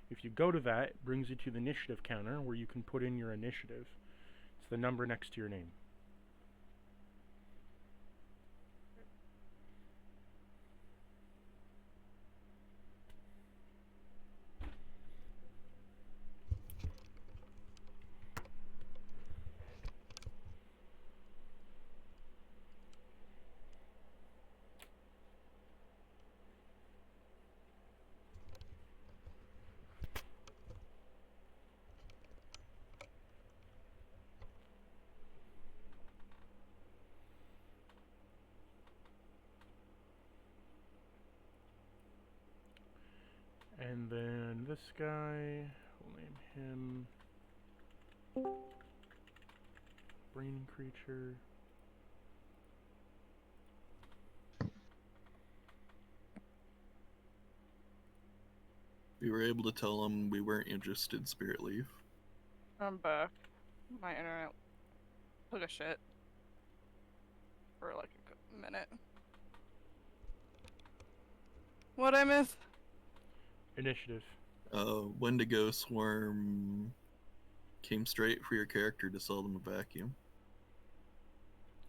If you go to that, it brings you to the initiative counter where you can put in your initiative. It's the number next to your name. And then this guy, we'll name him Brain Creature. We were able to tell them we weren't interested in Spirit Leaf. I'm back. My internet took a shit for like a minute. What I miss? Initiative. Wendigo Swarm came straight for your character to sell them a vacuum.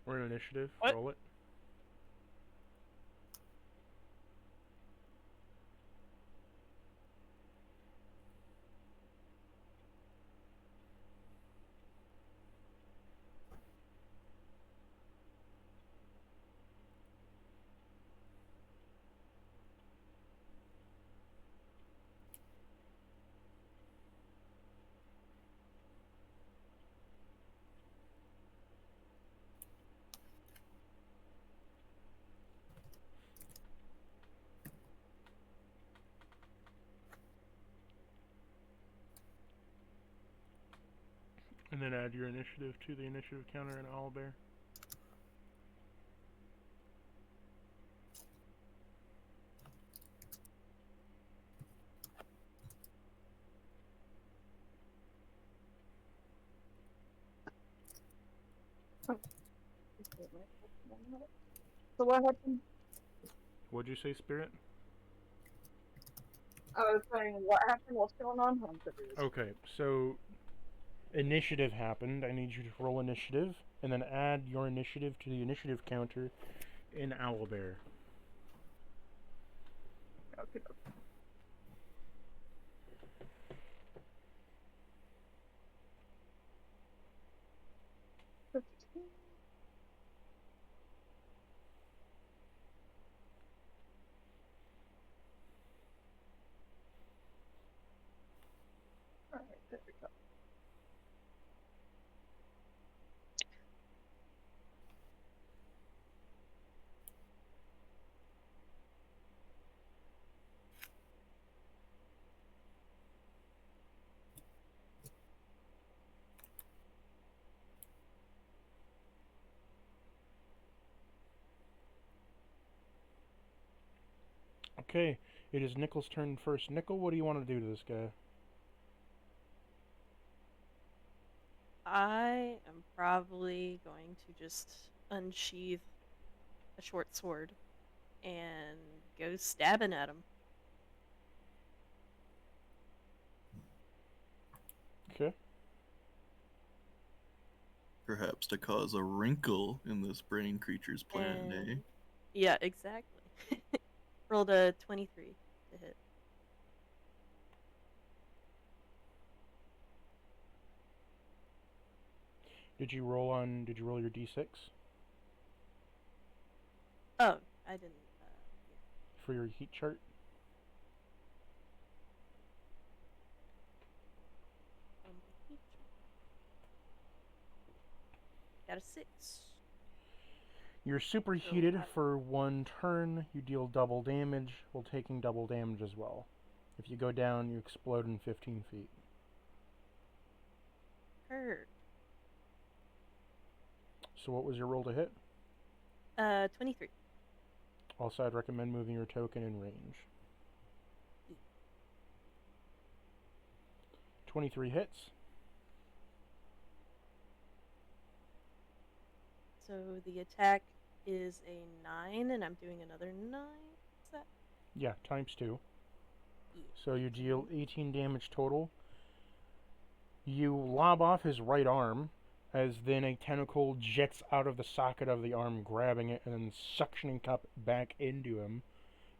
We're in initiative. What? Roll it. And then add your initiative to the initiative counter in Owlbear. So what happened? What'd you say, Spirit? I was saying, what happened? What's going on? I'm confused. Okay, so initiative happened. I need you to roll initiative, and then add your initiative to the initiative counter in Owlbear. Okay. Okay, it is Nickel's turn first. Nickel, what do you want to do to this guy? I am probably going to just unsheath a short sword and go stabbing at him. Okay. Perhaps to cause a wrinkle in this brain creature's plan, eh? And yeah, exactly. Rolled a 23 to hit. Did you roll your d6 Oh, I didn't. for your heat chart? Got a 6. You're superheated for 1 turn. You deal double damage while taking double damage as well. If you go down, you explode in 15 feet. Hurt. So what was your roll to hit? 23. Also, I'd recommend moving your token in range. 23 hits. So the attack is a 9, and I'm doing another 9. Is that? Yeah, times 2. Yeah. So you deal 18 damage total. You lob off his right arm, as then a tentacle jets out of the socket of the arm, grabbing it and then suctioning up back into him.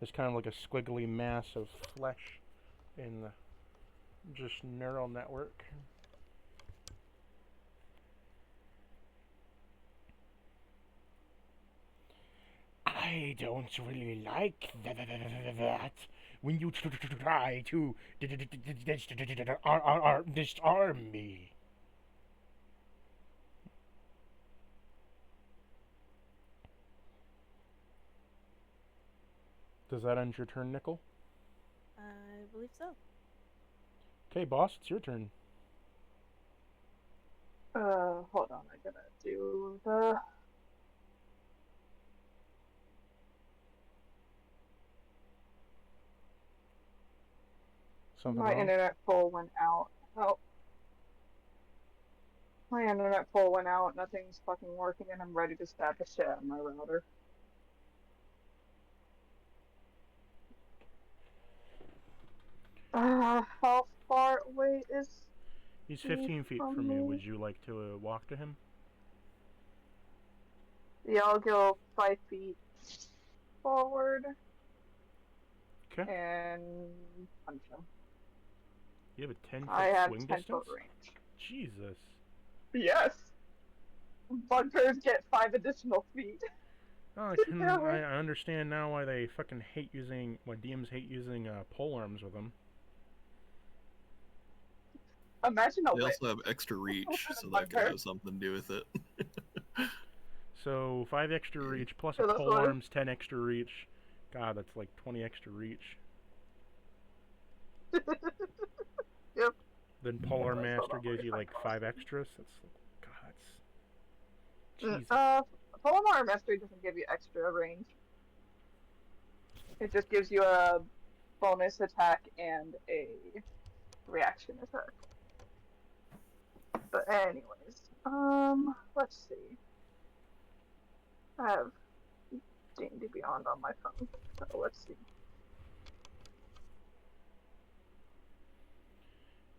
It's kind of like a squiggly mass of flesh in the just neural network. I don't really like that. When you try to disarm me. Does that end your turn, Nickel? I believe so. Okay, boss, it's your turn. Hold on, I gotta do the. Something My wrong? internet poll went out. Oh. My internet poll went out, nothing's fucking working, and I'm ready to stab the shit out of my router. How far away is He's he 15 feet from you. me? Would you like to walk to him? Yeah, I'll go 5 feet forward Okay. and punch him. You have a 10-foot I have swing 10 distance? foot range. Jesus. Yes! Bugbears get 5 additional feet. Oh, I understand now why they fucking hate using, why DMs hate using pole arms with them. Imagine a They whip. also have extra reach, so that could Bugbear. have something to do with it. So 5 extra reach plus So a that's pole what- arms, 10 extra reach. God, that's like 20 extra reach. Yep. Then Polar Hold on, Master let gives me you find like the 5 last extras. That's God. Jesus. Polemarm Mastery doesn't give you extra range. It just gives you a bonus attack and a reaction attack. But anyways, let's see. I have D&D Beyond on my phone, so let's see.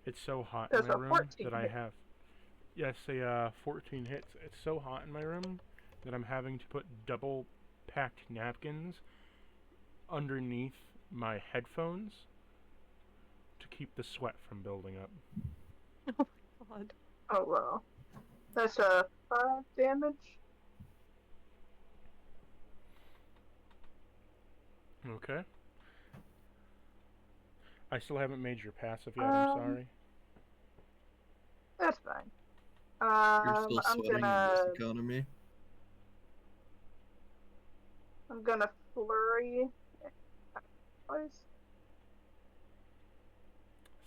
It's so hot There's in my a room 14 that I hit. have. Yes, 14 hits. It's so hot in my room that I'm having to put double packed napkins underneath my headphones to keep the sweat from building up. Oh my god. Oh well. That's a 5 damage. Okay. I still haven't made your passive yet, I'm sorry. That's fine. You're still I'm sweating in this economy. flurry. Twice.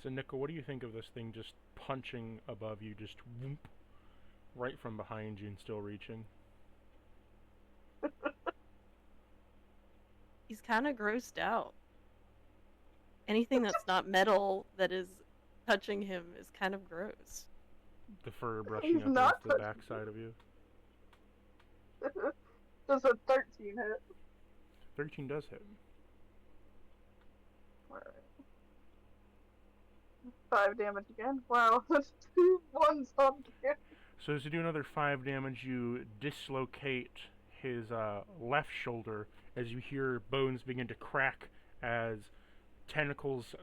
So, Nickel, what do you think of this thing just punching above you, just whoop, right from behind you and still reaching? He's kind of grossed out. Anything that's not metal that is touching him is kind of gross. The fur brushing He's up not against the touching backside of you. Does a 13 hit? 13 does hit. Alright. 5 damage again. Wow, that's 2 ones on here. So as you do another 5 damage, you dislocate his left shoulder as you hear bones begin to crack as tentacles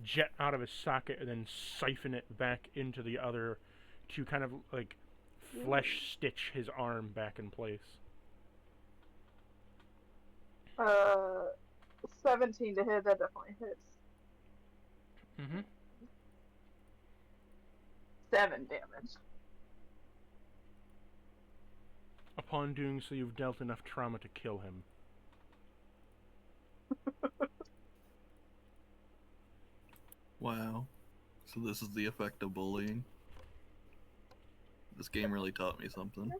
jet out of his socket and then siphon it back into the other to kind of like flesh stitch his arm back in place. 17 to hit, that definitely hits. Mm-hmm. 7 damage. Upon doing so, you've dealt enough trauma to kill him. Wow. So this is the effect of bullying. This game really taught me something.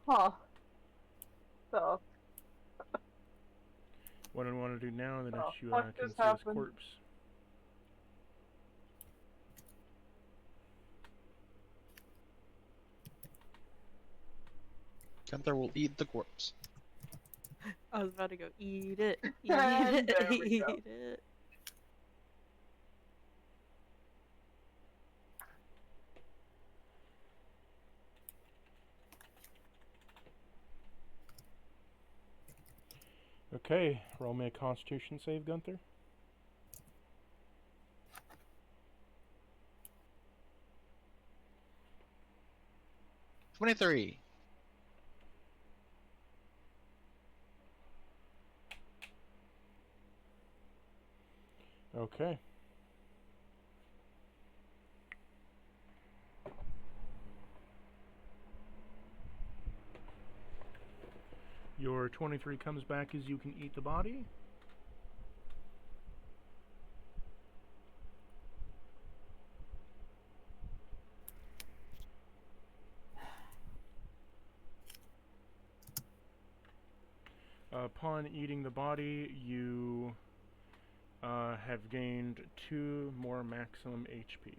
Huh. So, What I want to do now, the Oh, next you what can just see his happened? corpse. Gunther will eat the corpse. I was about to go eat it, eat And it, there we eat go. it. Okay, roll me a Constitution save, Gunther. 23. Okay. Your 23 comes back as you can eat the body. Upon eating the body, you have gained 2 more maximum HP.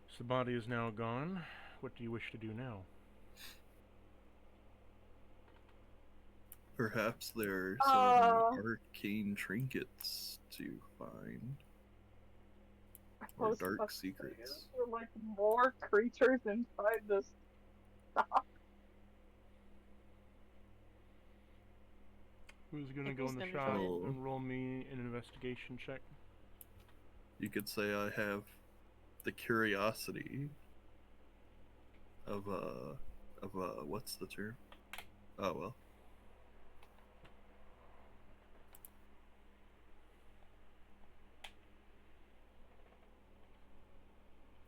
So the body is now gone. What do you wish to do now? Perhaps there are some arcane trinkets to find. Or was dark about to say, secrets. there were like more creatures inside this stock. Who's gonna Think go who's in the gonna shop try it? and roll me an investigation check? You could say I have the curiosity of what's the term? Oh well.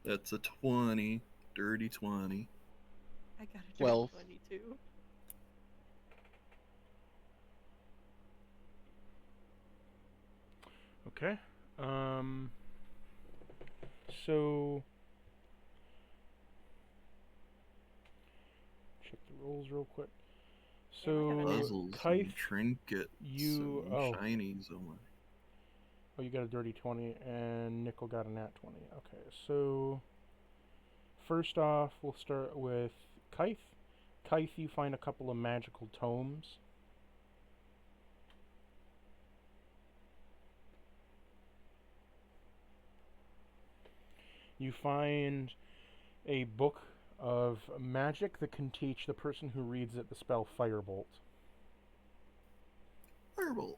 That's a 20. Dirty 20. I got a 12. 22. Okay. So check the rolls real quick. Damn, I got So a nat Puzzles Kaif, and trinkets you and shinies. Oh my. Oh, you got a dirty 20, and Nickel got a nat 20. Okay, so first off, we'll start with Kaif. Kaif, you find a couple of magical tomes. You find a book of magic that can teach the person who reads it the spell Firebolt. Firebolt.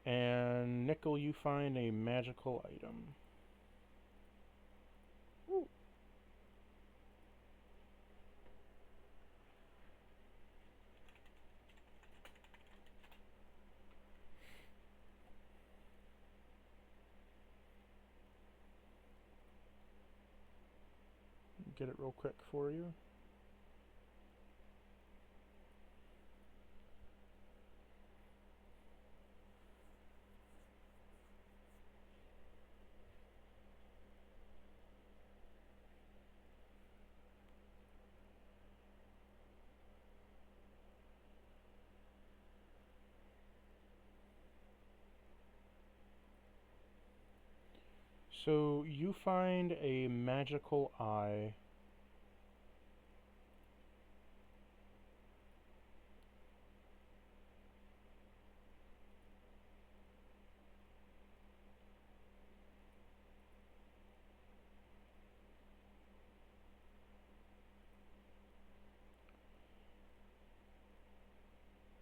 And Nickel, you find a magical item. Ooh. Get it real quick for you. So you find a magical eye.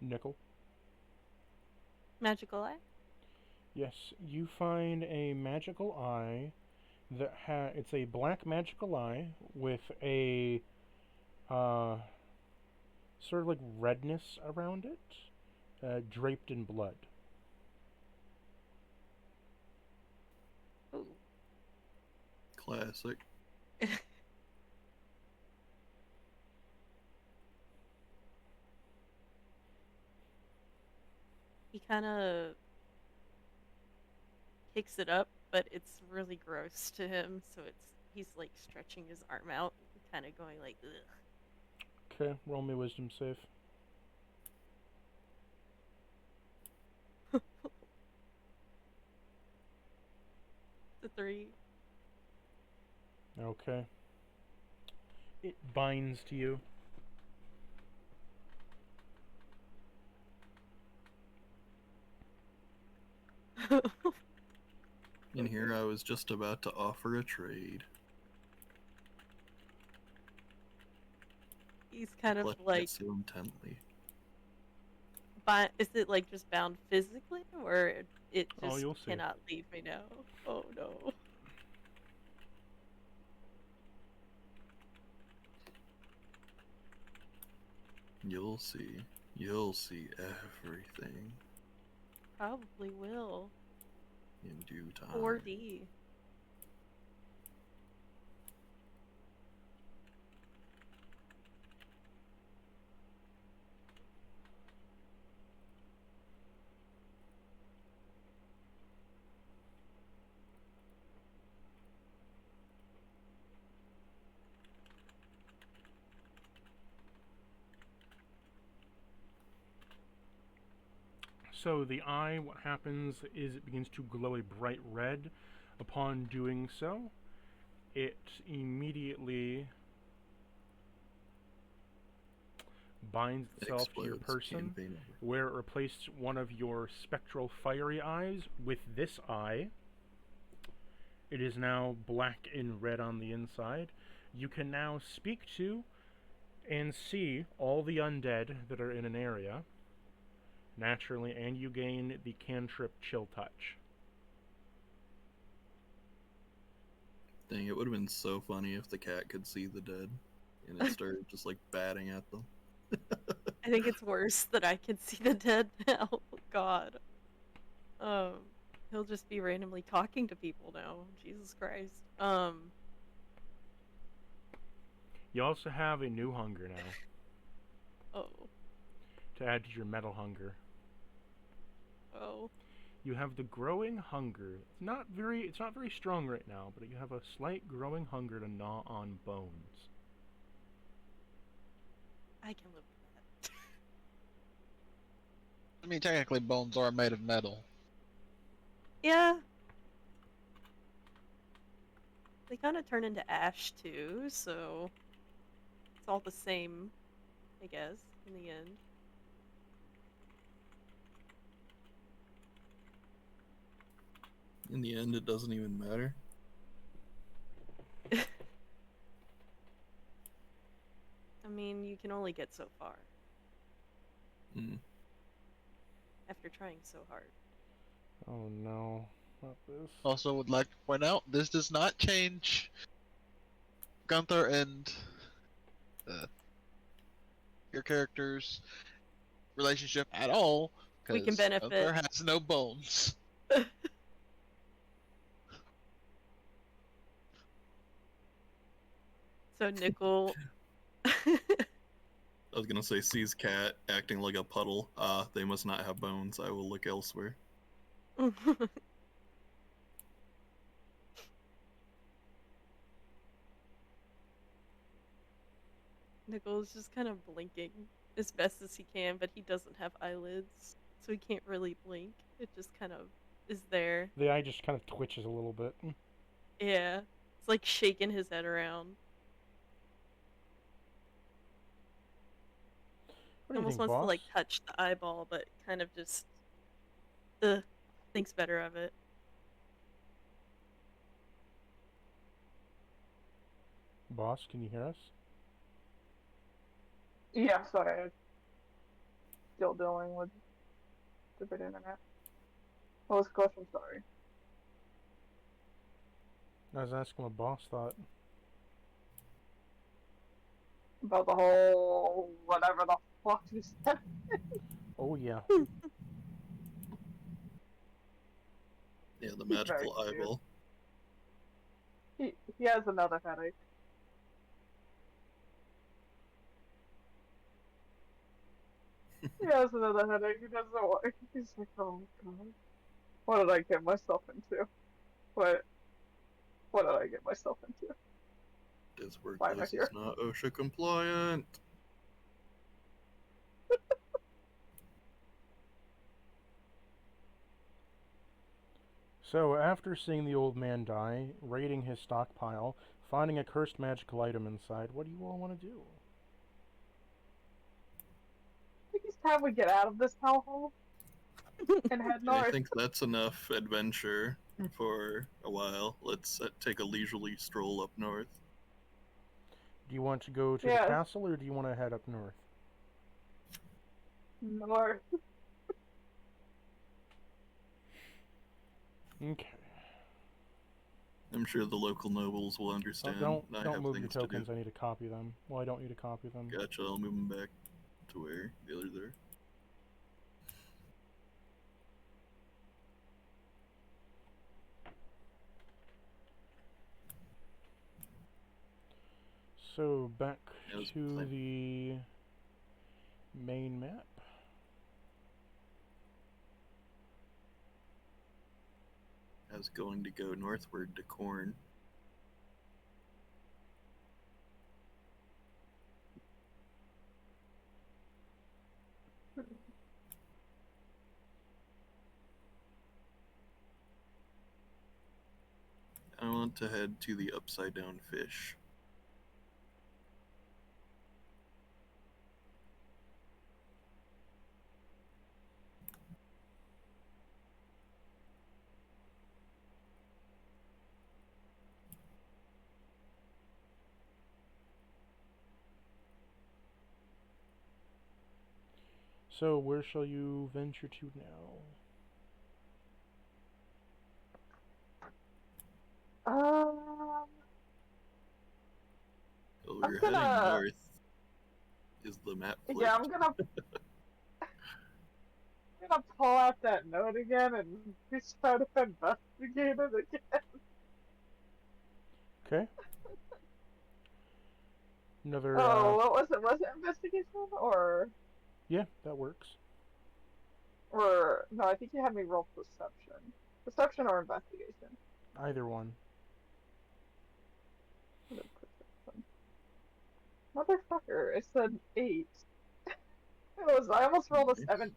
Nickel. Magical eye? Yes, you find a magical eye that it's a black magical eye with a sort of like redness around it, draped in blood. Ooh. Classic. He kind of picks it up, but it's really gross to him, so he's like stretching his arm out, kind of going like, ugh. Okay, roll me wisdom save. The 3. Okay. It binds to you. And here I was just about to offer a trade. He's kind of Reflecting like, it so intently. is it like just bound physically, or it Oh, just you'll see. cannot leave me now? Oh no. You'll see. You'll see everything Probably will. in due time. 4D. So the eye, what happens is it begins to glow a bright red. Upon doing so, it immediately binds It itself to your explodes. person, Campaign over. where it replaced one of your spectral fiery eyes with this eye. It is now black and red on the inside. You can now speak to and see all the undead that are in an area, naturally, and you gain the cantrip Chill Touch. Dang, it would have been so funny if the cat could see the dead and it started just like batting at them. I think it's worse that I can see the dead now. God. He'll just be randomly talking to people now. Jesus Christ. You also have a new hunger now Oh. to add to your metal hunger. Oh. You have the growing hunger. It's not very strong right now, but you have a slight growing hunger to gnaw on bones. I can live with that. I mean, technically, bones are made of metal. Yeah. They kind of turn into ash too, so it's all the same, I guess, in the end. In the end, it doesn't even matter. I mean, you can only get so far Mm. after trying so hard. Oh no, not this. Also, would like to point out this does not change Gunther and your character's relationship at all, We can because benefit. Gunther has no bones. So Nickel. I was gonna say, sees cat acting like a puddle. Ah, they must not have bones. I will look elsewhere. Nickel's just kind of blinking as best as he can, but he doesn't have eyelids, so he can't really blink. It just kind of is there. The eye just kind of twitches a little bit. Yeah. It's like shaking his head around. What He do you almost think, wants boss? to like touch the eyeball, but kind of just thinks better of it. Boss, can you hear us? Yeah, sorry. I'm still dealing with stupid internet. What was the question? Sorry. I was asking what boss thought. About the whole whatever the fuck you said. Oh yeah. Yeah, the He's very magical confused. eyeball. He has another headache. He has another headache. He doesn't know what. He's like, oh god, what did I get myself into? What did I get myself into? This Why am I workplace here? is not OSHA compliant. So, after seeing the old man die, raiding his stockpile, finding a cursed magical item inside, what do you all want to do? I think it's time we get out of this hellhole and head I north. think that's enough adventure for a while. Let's take a leisurely stroll up north. Do you want to go to Yes. the castle, or do you want to head up north? North. Okay. I'm sure the local nobles will Oh, understand. don't I don't have move your things to do. tokens. I need to copy them. Well, I don't need to copy them. Gotcha, I'll move them back to where the others are. So back That was to fine. the main map. I was going to go northward to Corn. I want to head to the Upside Down Fish. So where shall you venture to now? So I'm we're gonna- heading north. Is the map flipped? Yeah, I'm gonna pull out that note again and just try to investigate it again. Okay. Another. Oh, what was it? Was it investigation or Yeah, that works. no? I think you had me roll perception or investigation. Either one. Perception. Motherfucker! It said 8. I almost rolled a 17.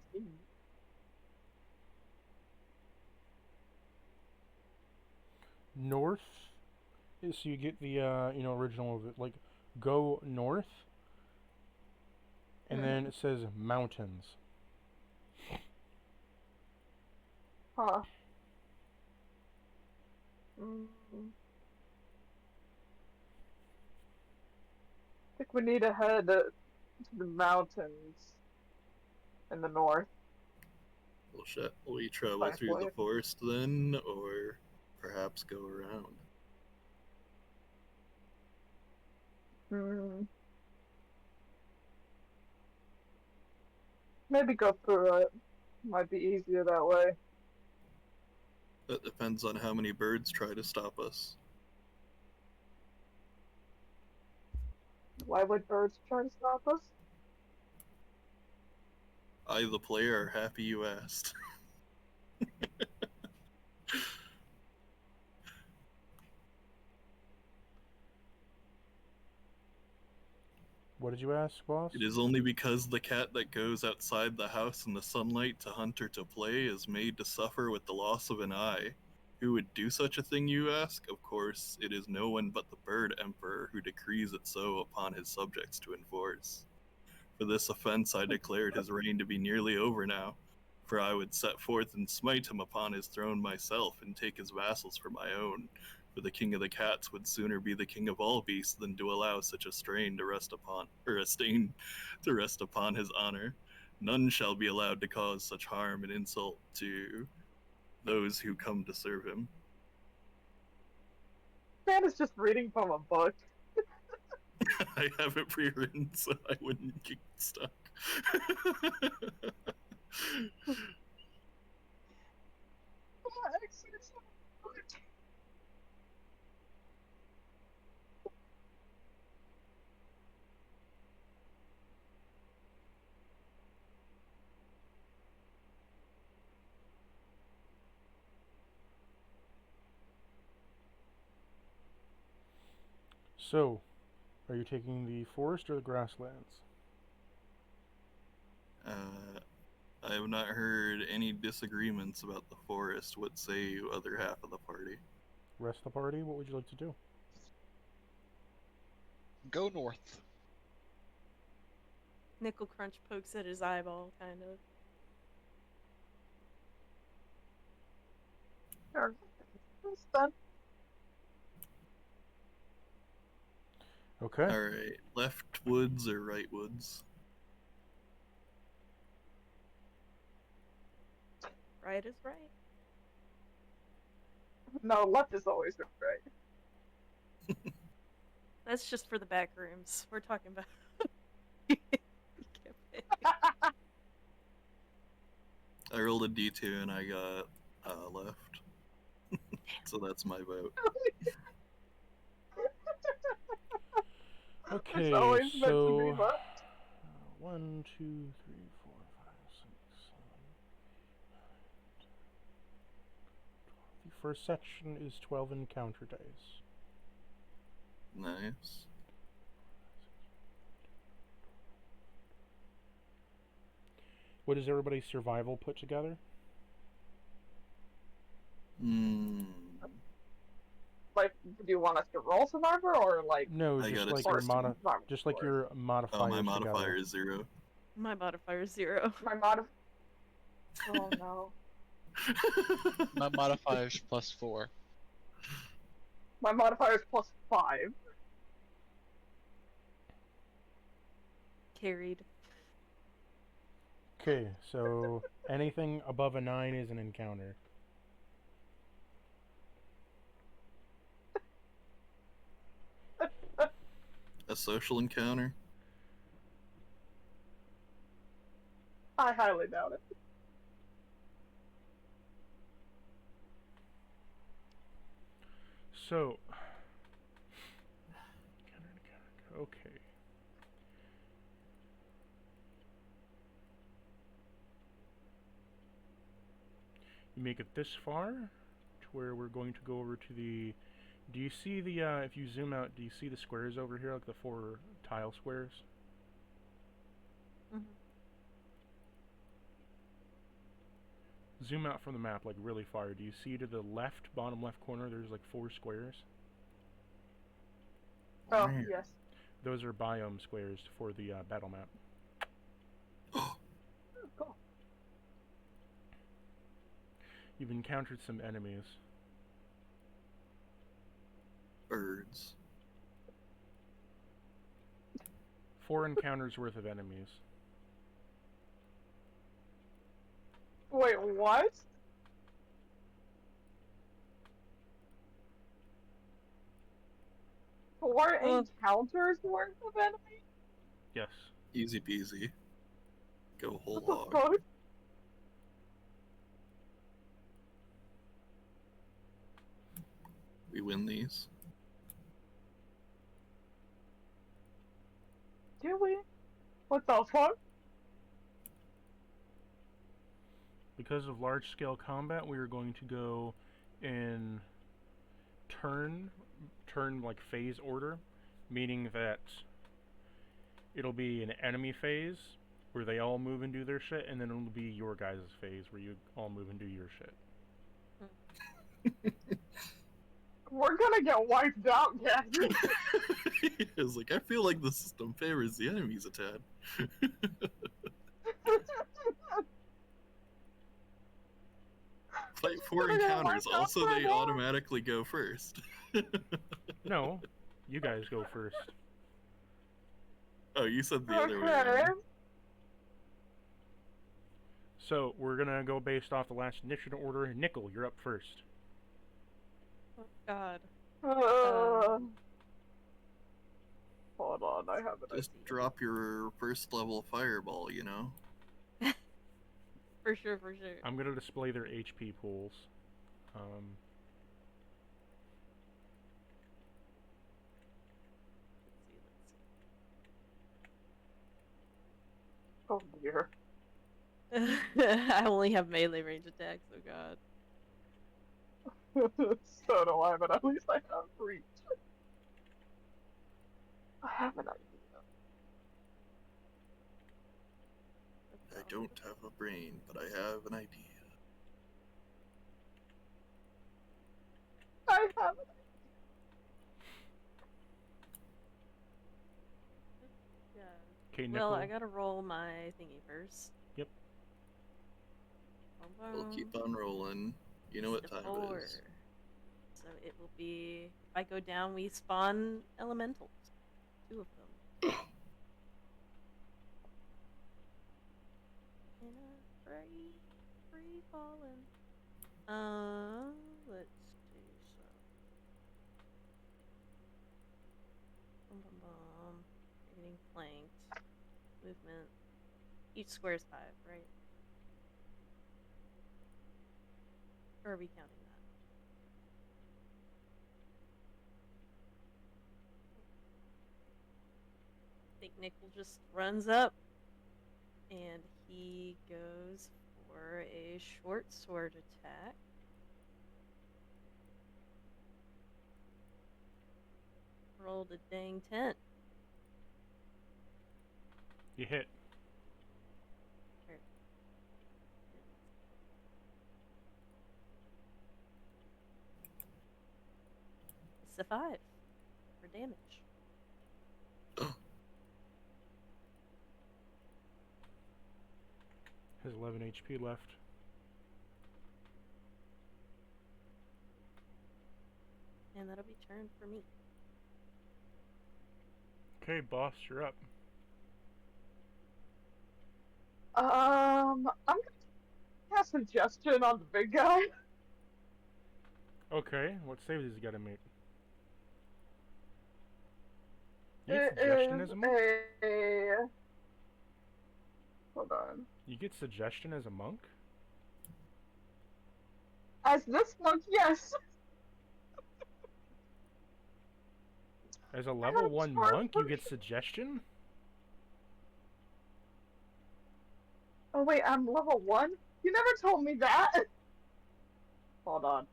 North. So you get the original of it. Like, go north, and then it says mountains. Huh. Mm. I think we need to head to the mountains in the north. Well, shit. Will we travel through the Thankfully. forest then, or perhaps go around? Hmm. Maybe go through it. Might be easier that way. That depends on how many birds try to stop us. Why would birds try to stop us? I, the player, are happy you asked. What did you ask, boss? It is only because the cat that goes outside the house in the sunlight to hunt or to play is made to suffer with the loss of an eye. Who would do such a thing, you ask? Of course, it is no one but the bird emperor who decrees it so upon his subjects to enforce. For this offense I declared his reign to be nearly over now, for I would set forth and smite him upon his throne myself and take his vassals for my own. For the king of the cats would sooner be the king of all beasts than to allow such a strain to rest upon, or a stain to rest upon his honor. None shall be allowed to cause such harm and insult to those who come to serve him. Man is just reading from a book. I have it pre-written so I wouldn't get stuck. So, are you taking the forest or the grasslands? I have not heard any disagreements about the forest. What say you, other half of the party? Rest of the party? What would you like to do? Go north. Nickel Crunch pokes at his eyeball, kind of. Sure. It's done. Okay. Alright, left woods or right woods? Right is right. No, left is always right. That's just for the back rooms. We're talking about. I rolled a d2 and I got left. So that's my vote. Okay, It's always meant to be so left. 1, 2, 3, 4, 5, 6, 7. The first section is 12 encounter dice. Nice. What does everybody's survival put together? Like, do you want us to roll survivor or like? No, I just got a like your survivor, just like of your modifiers Oh, my modifier together. is 0. My modifier is 0. My Oh no. My modifier's +4. My modifier is +5. Carried. Okay, so anything above a 9 is an encounter. A social encounter? I highly doubt it. So, okay. You make it this far, to where we're going to go over to the... Do you see the, if you zoom out, do you see the squares over here, like the 4 tile squares? Mm-hmm. Zoom out from the map, like really far. Do you see to the left, bottom left corner, there's like 4 squares? Oh, Where? yes. Those are biome squares for the battle map. Oh, cool. You've encountered some enemies. birds. 4 encounters worth of enemies. Wait, what? Four encounters worth of enemies? Yes. Easy peasy. Go whole What the hog. fuck? We win these. Do we? What the fuck? Because of large-scale combat, we are going to go in turn like phase order, meaning that it'll be an enemy phase where they all move and do their shit, and then it'll be your guys' phase where you all move and do your shit. We're gonna get wiped out, guys. It's like, I feel like the system favors the enemies a tad. Fight 4 We're gonna encounters, wipe out also for they a while. automatically go first. No, you guys go first. Oh, you said the other way Okay. around. So, we're gonna go based off the last initiative order. Nickel, you're up first. Oh God. Hold on, I have it. Just drop your first level fireball, you know? For sure, for sure. I'm gonna display their HP pools. Oh dear. I only have melee range attacks, oh God. So do I, but at least I have reach. I have an idea. I don't have a brain, but I have an idea. I have an Yeah. Okay, Nickel. Well, I gotta roll my thingy first. Yep. We'll keep on rolling. You know what time it is. So it will be, if I go down, we spawn elementals. 2 of them. In a free falling. Let's do some. Bum, bum, bum. You're getting flanked. Movement. Each square is 5, right? Or are we counting that? I think Nickel just runs up and he goes for a short sword attack. Rolled a dang 10. You hit. It's a 5 for damage. Has 11 HP left. And that'll be turn for me. Okay, boss, you're up. I'm gonna cast suggestion on the big guy. Okay, what save does he gotta make? You get suggestion as a monk? Hold on. You get suggestion as a monk? As this monk, yes. As a level 1 charge monk, you for- get suggestion? Oh wait, I'm level 1? You never told me that! Hold on.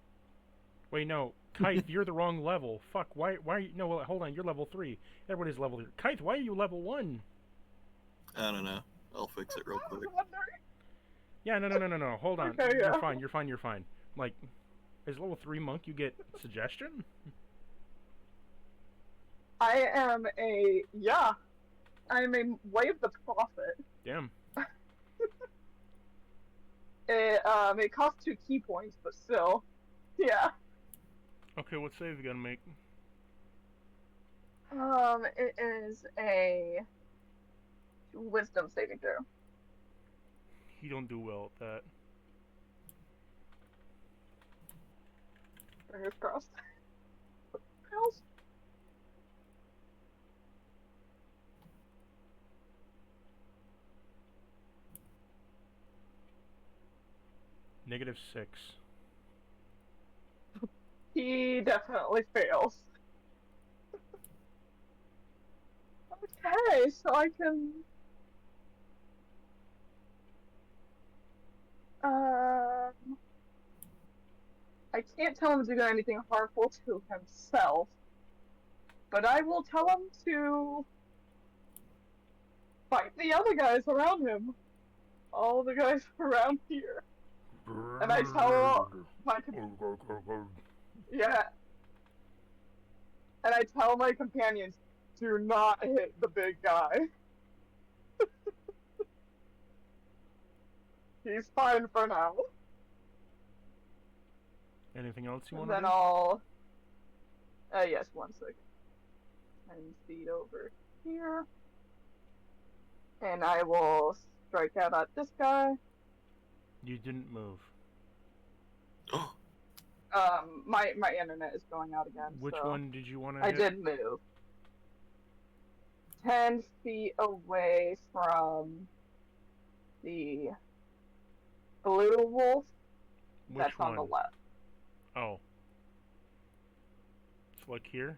Wait, no. Kite, you're the wrong level. Fuck, why no, well, hold on, you're level 3. Everybody's level 3. Kite, why are you level 1? I don't know. I'll fix it real I was quick. wondering. Yeah, no, hold on. Okay, yeah. You're fine. Like, as level 3 monk, you get suggestion? I am a Wave the Prophet. Damn. It costs 2 key points, but still. Yeah. Okay, what save you gotta make? It is a wisdom saving throw. You don't do well at that. Fingers crossed. Else? -6. He definitely fails. Okay, so I can. I can't tell him to do anything harmful to himself, but I will tell him to fight the other guys around him. All the guys around here. And I tell my yeah. And I tell my companions, do not hit the big guy. He's fine for now. Anything else you And want to then do? I'll. Yes, 1 second. 10 feet over here. And I will strike out at this guy. You didn't move. My internet is going out again. Which so one did you want to I hit? did move. 10 feet away from the blue wolf. Which That's one? on the left. Oh. It's like here?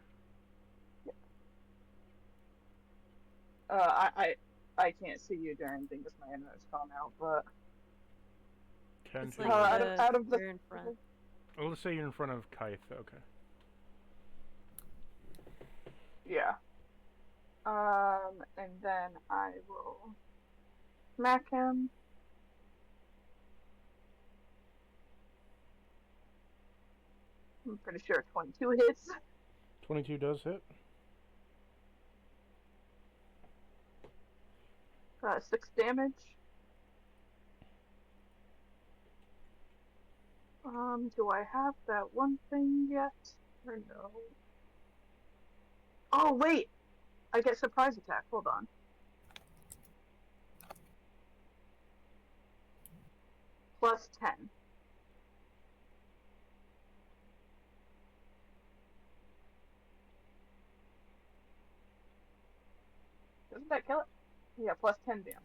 I can't see you during things because my internet's gone out, but 10 It's feet like away. out of the you're in front. Oh, let's say you're in front of Kythe. Okay. yeah. And then I will smack him. I'm pretty sure 22 hits. 22 does hit. 6 damage. Do I have that one thing yet? Or no? Oh, wait! I get surprise attack. Hold on. Plus 10. Doesn't that kill it? Yeah, plus 10 damage.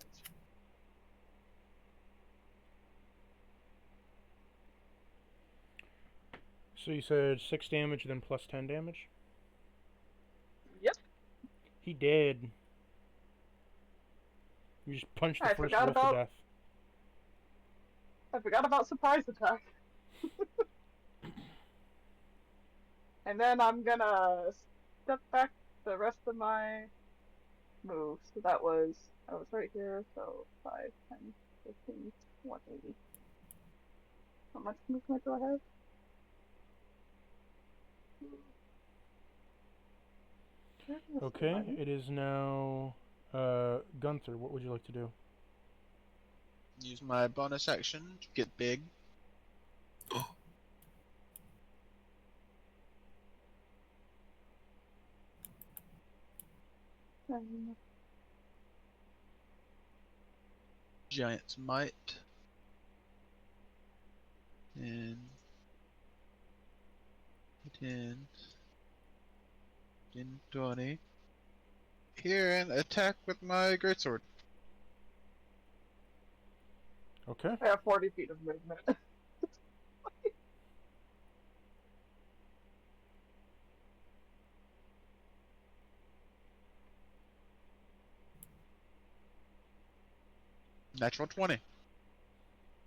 So you said 6 damage, then plus 10 damage? Yep. He dead. You just punched the I first forgot wolf to about- death. I forgot about surprise attack. And then I'm gonna step back the rest of my move. So I was right here, so 5, 10, 15, 20. How much movement do I have? Okay, it is now Gunther. What would you like to do? Use my bonus action to get big. Giant's Might. And 10, 20. Here and attack with my greatsword. Okay. I have 40 feet of movement. Natural 20.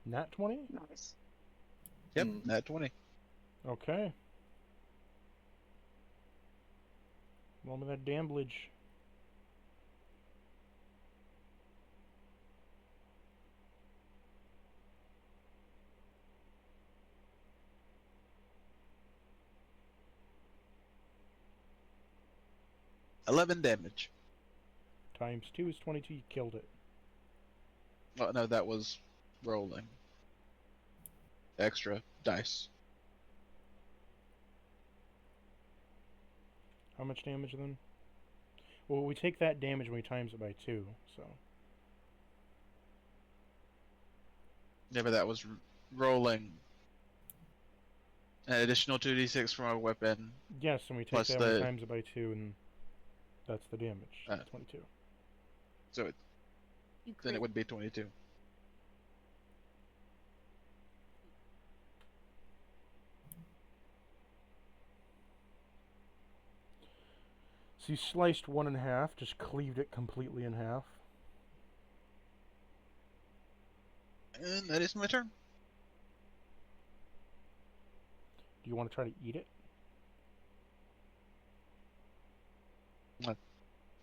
Nat 20? Nice. Yep, nat 20. Okay. Roll me that damage. $11 damage. Times 2 is 22. You killed it. Oh no, that was rolling. Extra dice. How much damage then? Well, we take that damage when we times it by 2, so. Yeah, but that was rolling an additional 2d6 from a weapon. Yes, and we take Plus that when we the- times it by 2, and that's the damage. 22. So You then crit. it would be 22. So you sliced one in half, just cleaved it completely in half. And that is my turn. Do you want to try to eat it?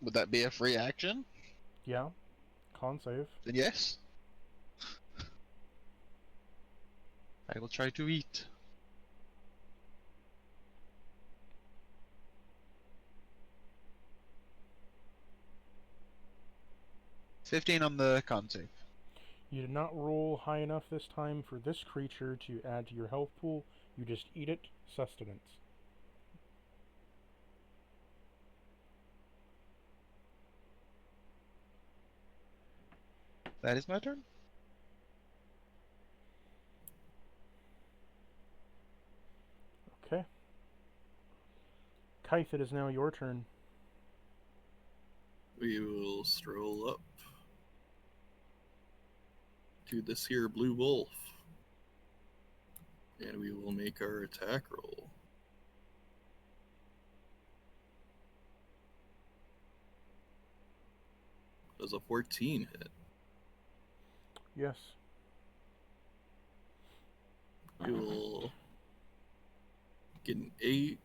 Would that be a free action? Yeah. Con save. Then yes. I will try to eat. It's 15 on the con save. You did not roll high enough this time for this creature to add to your health pool. You just eat it, sustenance. That is my turn. Okay. Kythe, it is now your turn. We will stroll up to this here blue wolf. And we will make our attack roll. Does a 14 hit? Yes. We will get an 8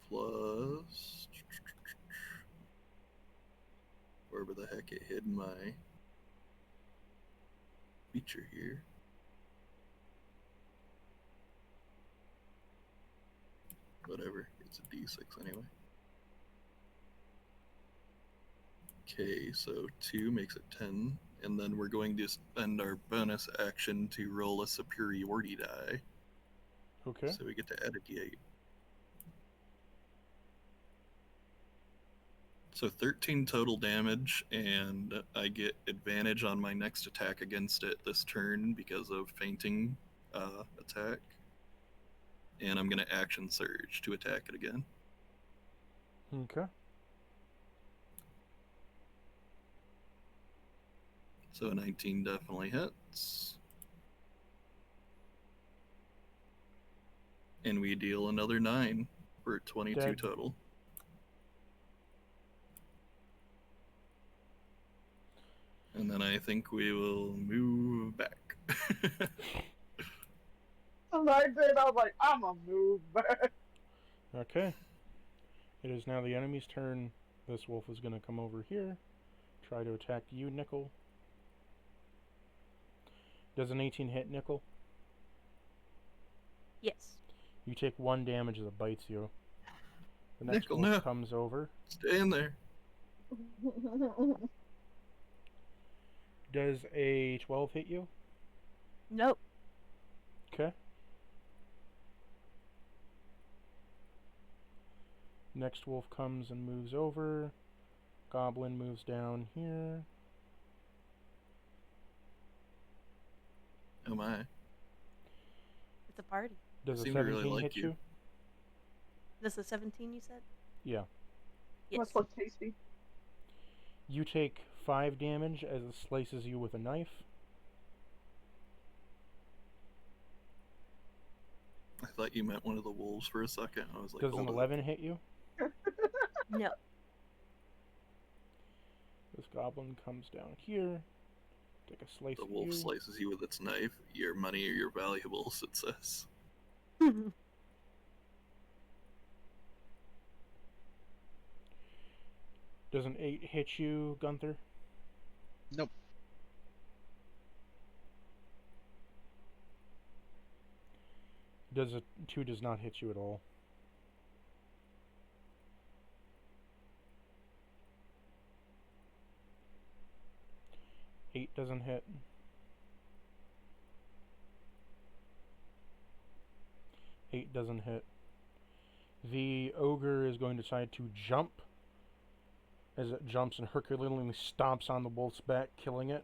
plus wherever the heck it hid my feature here. Whatever, it's a d6 anyway. Okay, so 2 makes it 10, and then we're going to spend our bonus action to roll a superiority die. Okay. So we get to add a d8. So 13 total damage, and I get advantage on my next attack against it this turn because of fainting attack. And I'm going to action surge to attack it again. Okay. So a 19 definitely hits. And we deal another 9 for 22 Dead. total. And then I think we will move back. So I did. I was like, I'm gonna move back. Okay. It is now the enemy's turn. This wolf is going to come over here. Try to attack you, Nickel. Does an 18 hit, Nickel? Yes. You take 1 damage as it bites you. The next Nickel, wolf no. comes over. Stay in there. Does a 12 hit you? Nope. Okay. Next wolf comes and moves over. Goblin moves down here. Oh my. It's a party. Does a seem to really 17 like hit you. you? This is 17, you said? Yeah. Yes. Must look tasty. You take 5 damage as it slices you with a knife. I thought you meant one of the wolves for a second. I was like, Does an hold up. 11 hit you? No. This goblin comes down here. Take a slice The at wolf you. slices you with its knife. Your money or your valuables, it says. Does an 8 hit you, Gunther? Nope. Does a 2 does not hit you at all. Eight doesn't hit. Eight doesn't hit. The ogre is going to decide to jump as it jumps and Herculeanly stomps on the wolf's back, killing it.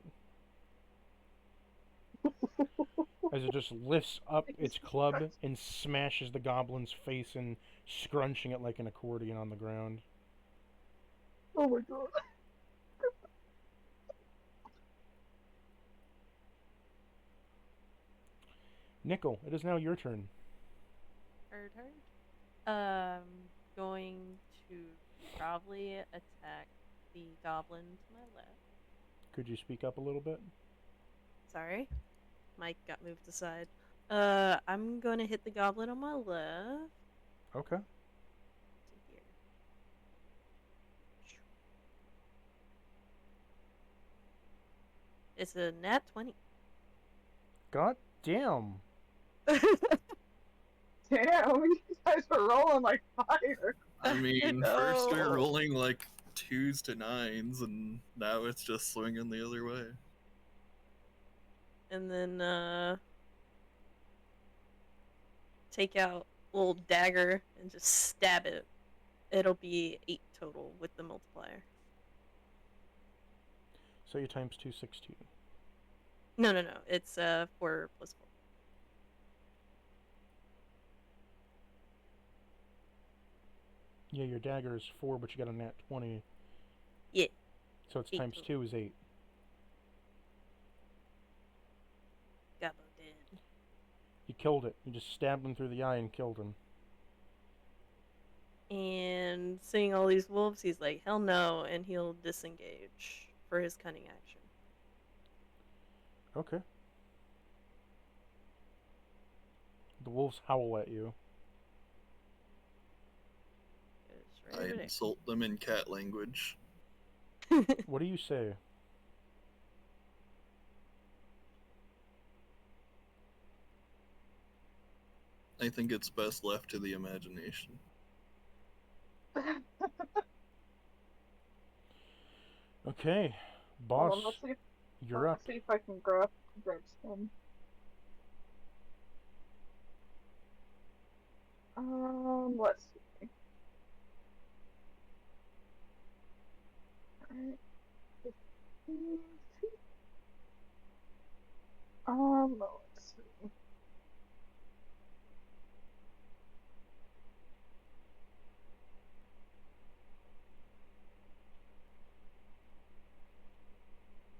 As it just lifts up its club and smashes the goblin's face in, scrunching it like an accordion on the ground. Oh my god. Nickel, it is now your turn. Heard. Going to probably attack the goblin to my left. Could you speak up a little bit? Sorry. Mike got moved aside. I'm going to hit the goblin on my left. Okay. To here. It's a nat 20. God damn. Damn, you guys are rolling like fire. I mean, first we were know. rolling like 2s to 9s, and now it's just swinging the other way. And then, take out little dagger and just stab it. It'll be 8 total with the multiplier. So you times 2, 16. No. It's 4 plus 4. Yeah, your dagger is 4, but you got a nat 20. Yeah. So it's 8 times total. 2 is 8. Gobbo dead. You killed it. You just stabbed him through the eye and killed him. And seeing all these wolves, he's like, hell no, and he'll disengage for his cunning action. Okay. The wolves howl at you. Goes I right over insult them in cat language. there. What do you say? I think it's best left to the imagination. Okay. Hold Boss, on, let's see if, you're up. let's see if I can grab some. Let's see. Alright. Let's see.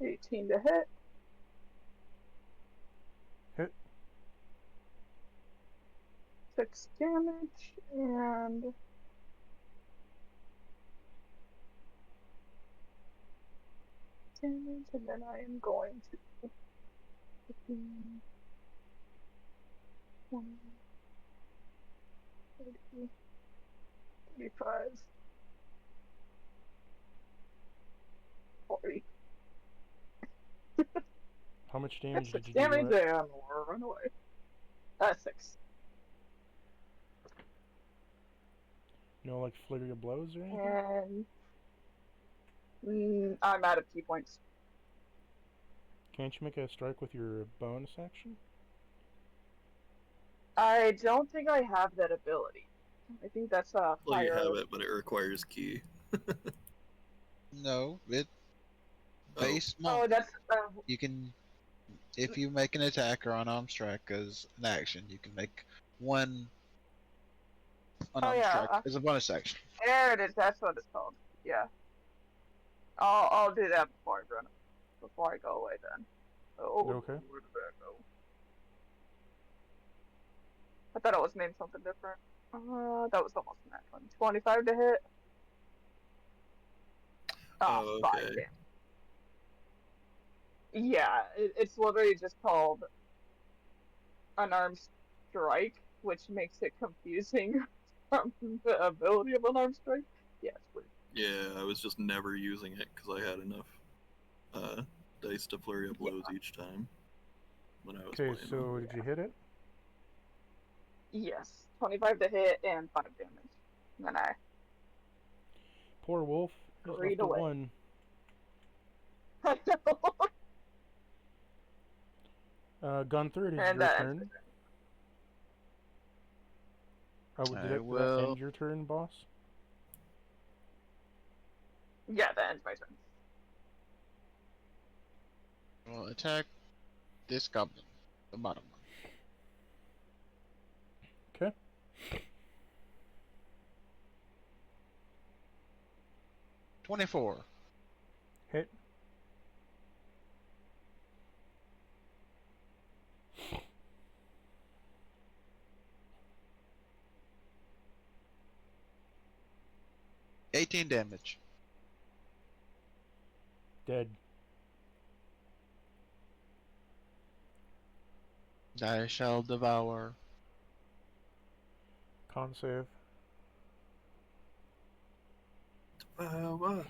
$18 to hit. Hit. 6 damage and then I am going to 15, 20, 30, 35, 40. How much damage That's did 6 you do damage to it? and run away. 6. No, like flurry of blows or anything? And I'm out of key points. Can't you make a strike with your bonus action? I don't think I have that ability. I think that's a Well, you higher. have it, but it requires key. No, it Oh, base Oh, monk. that's You can, if you make an attack or unarmed strike as an action, you can make one unarmed yeah. strike as a bonus action. There it is. That's what it's called. Yeah. I'll do that before I go away then. Oh, Okay. where did that go? I thought it was named something different. That was almost a nat 20. 25 to hit. Oh, 5 okay. damage. Yeah, it's literally just called unarmed strike, which makes it confusing from the ability of unarmed strike. Yeah, it's weird. Yeah, I was just never using it because I had enough dice to flurry of blows each time when I was Okay, playing. so did you hit it? Yes, 25 to hit and 5 damage. And then I Poor wolf. He's Hurried left to away. 1. Gunther, it is And your turn. Oh, did I that will- end your turn, boss? Yeah, that ends my turn. We'll attack this goblin, the bottom one. Okay. $24. Hit. $18 damage. Dead. I shall devour. Con save. Devour,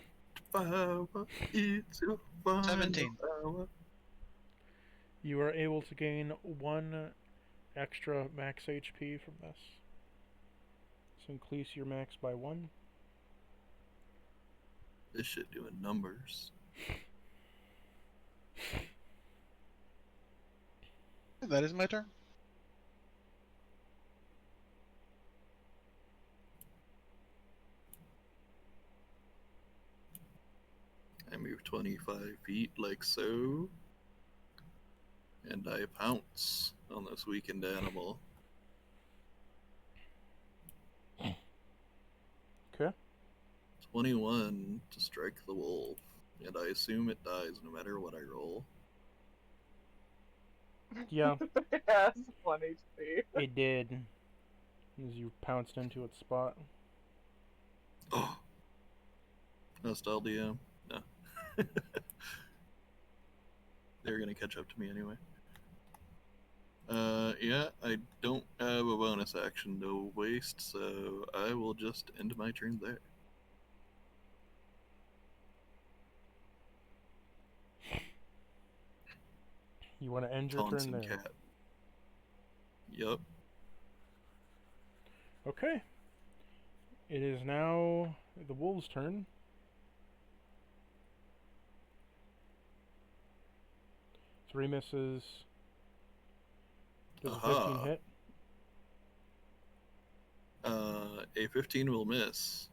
devour, it's your final 17. hour. You are able to gain 1 extra max HP from this. So increase your max by 1. This shit doing numbers. That is my turn. I move 25 feet like so. And I pounce on this weakened animal. Okay. 21 to strike the wolf. And I assume it dies no matter what I roll. Yeah, It has 1 HP. it did. As you pounced into its spot. Oh. Hostile DM? No. They're gonna catch up to me anyway. Yeah, I don't have a bonus action to waste, so I will just end my turn there. You want to end your Taunts turn and there. cat. Yup. Okay. It is now the wolves' turn. Three misses. Does a 15 Aha. hit? A 15 will miss.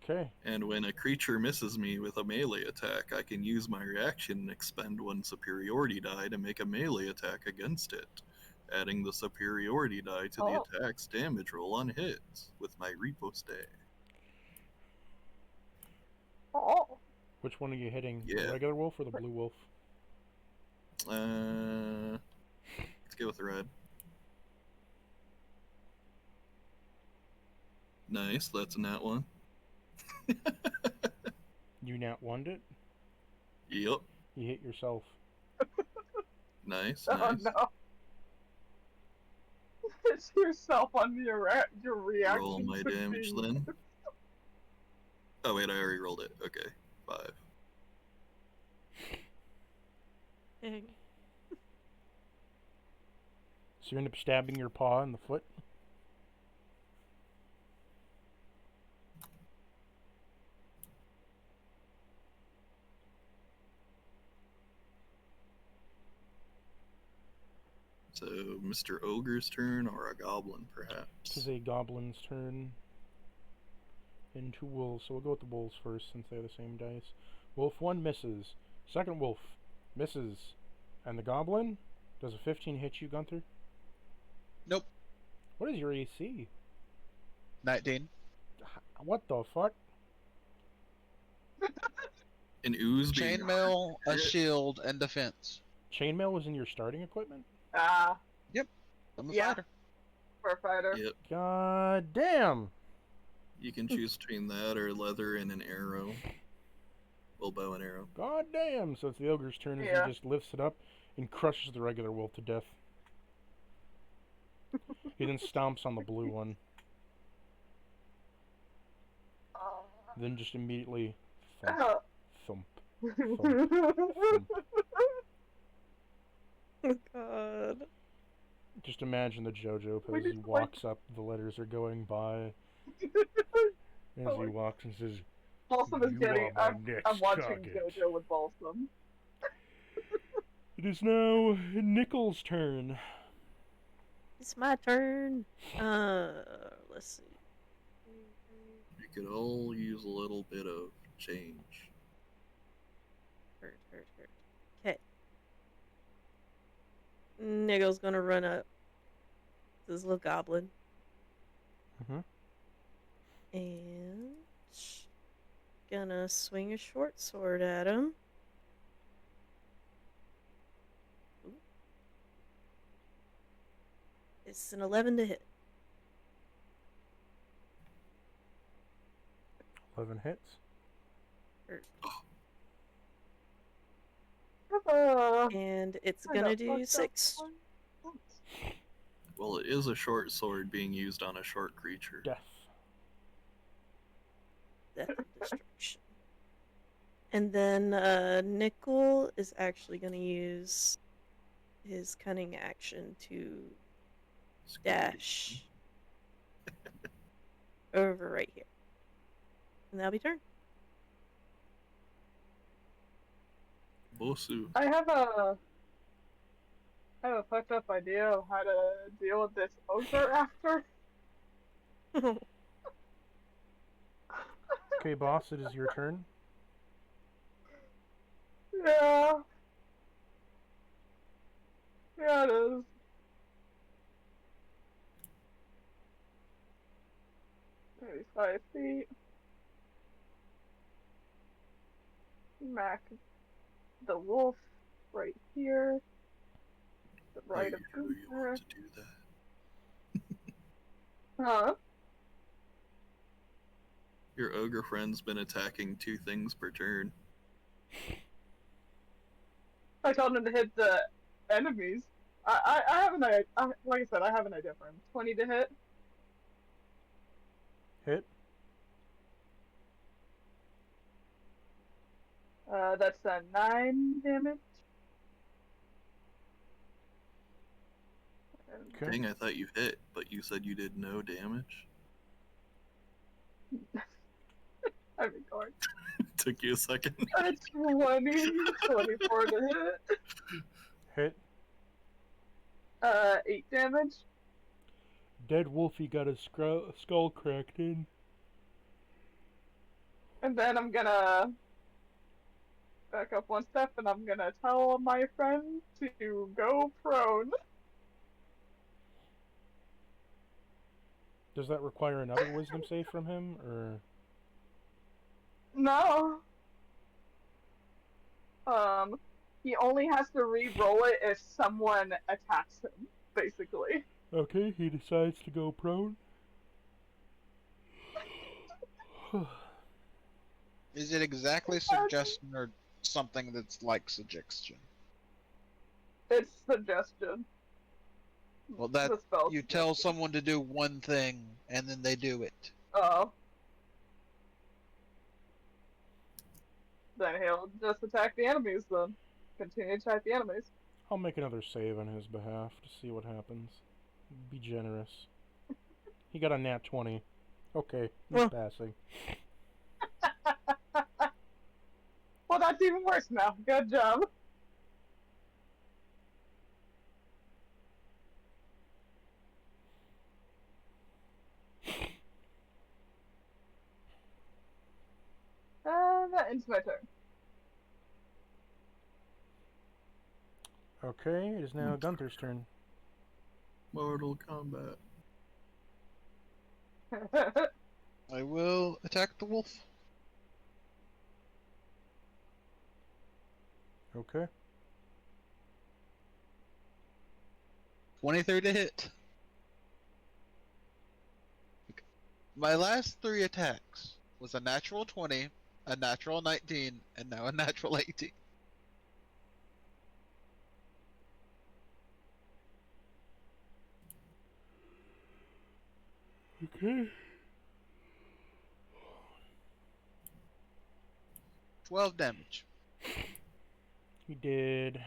Okay. And when a creature misses me with a melee attack, I can use my reaction and expend 1 superiority die to make a melee attack against it, adding the superiority die to the attack's damage roll on hits with my riposte. Oh. Which one are you hitting? Yeah. The regular wolf or the blue wolf? Let's go with the red. Nice, that's a nat 1. You nat one it? Yep. You hit yourself. Nice, Oh nice. no. It's yourself on your reaction. Roll my to damage being- then. Oh wait, I already rolled it. Okay, 5. Dang. So you end up stabbing your paw in the foot? So, Mr. Ogre's turn or a goblin, This perhaps? is a goblin's turn. And 2 wolves. So we'll go with the wolves first since they have the same dice. Wolf 1 misses. Second wolf misses. And the goblin? Does a 15 hit you, Gunther? Nope. What is your AC? 19. What the fuck? An ooze being Chainmail, a hard. shield, and defense. Chainmail was in your starting equipment? I'm a Yeah. fighter. For a fighter. Yep, God damn! you can choose between that or leather and an arrow. Well, bow and arrow. God damn! So it's the ogre's turn as Yeah. he just lifts it up and crushes the regular wolf to death. He then stomps on the blue one. Then just immediately thump, thump. Oh god. Just imagine the JoJo We pose. He just walks up, the letters are going by. As he walks and says, Balsam is "You getting. are my next I'm watching target." JoJo with Balsam. It is now Nickel's turn. It's my turn. Let's see. You could all use a little bit of change. Hurt. Okay. Niggle's gonna run up to this little goblin Mm-hmm. and gonna swing a short sword at him. Ooh. It's an 11 to hit. 11 hits. And it's Kinda gonna do fucked up 6. one. Well, it is a short sword being used on a short creature. Death. Death and destruction. And then Nickel is actually gonna use his cunning action to dash over right here. And that'll be turn. Bosu. I have a fucked up idea of how to deal with this ogre after. Okay, boss, it is your turn. Yeah. Yeah, it is. Maybe 5 feet. Smack the wolf right here. The Are right you of sure you Gunther. want to do that? Huh? Your ogre friend's been attacking 2 things per turn. I told him to hit the enemies. I have an idea. Like I said, I have an idea for him. 20 to hit. Hit. That's a 9 damage. Okay. Dang, I thought you hit, but you said you did no damage. I'm ignored. Took you a second. 20, 24 to hit. Hit. 8 damage. Dead Wolfie got his skull cracked in. And then I'm gonna back up 1 step and I'm gonna tell my friend to go prone. Does that require another wisdom save from him, or? No. He only has to re-roll it if someone attacks him, basically. Okay, he decides to go prone. Is it exactly suggestion or something that's like suggestion? It's suggestion. Well, that The spell you tell suggestion. someone to do one thing and then they do it. Oh. Then he'll just attack the enemies then. Continue to attack the enemies. I'll make another save on his behalf to see what happens. Be generous. He got a nat 20. Okay, he's Well. passing. Well, that's even worse now. Good job. That ends my turn. Okay, it is now Gunther's turn. Mortal Kombat. I will attack the wolf. Okay. 23 to hit. My last 3 attacks was a natural 20, a natural 19, and now a natural 18. Okay. 12 damage. He did.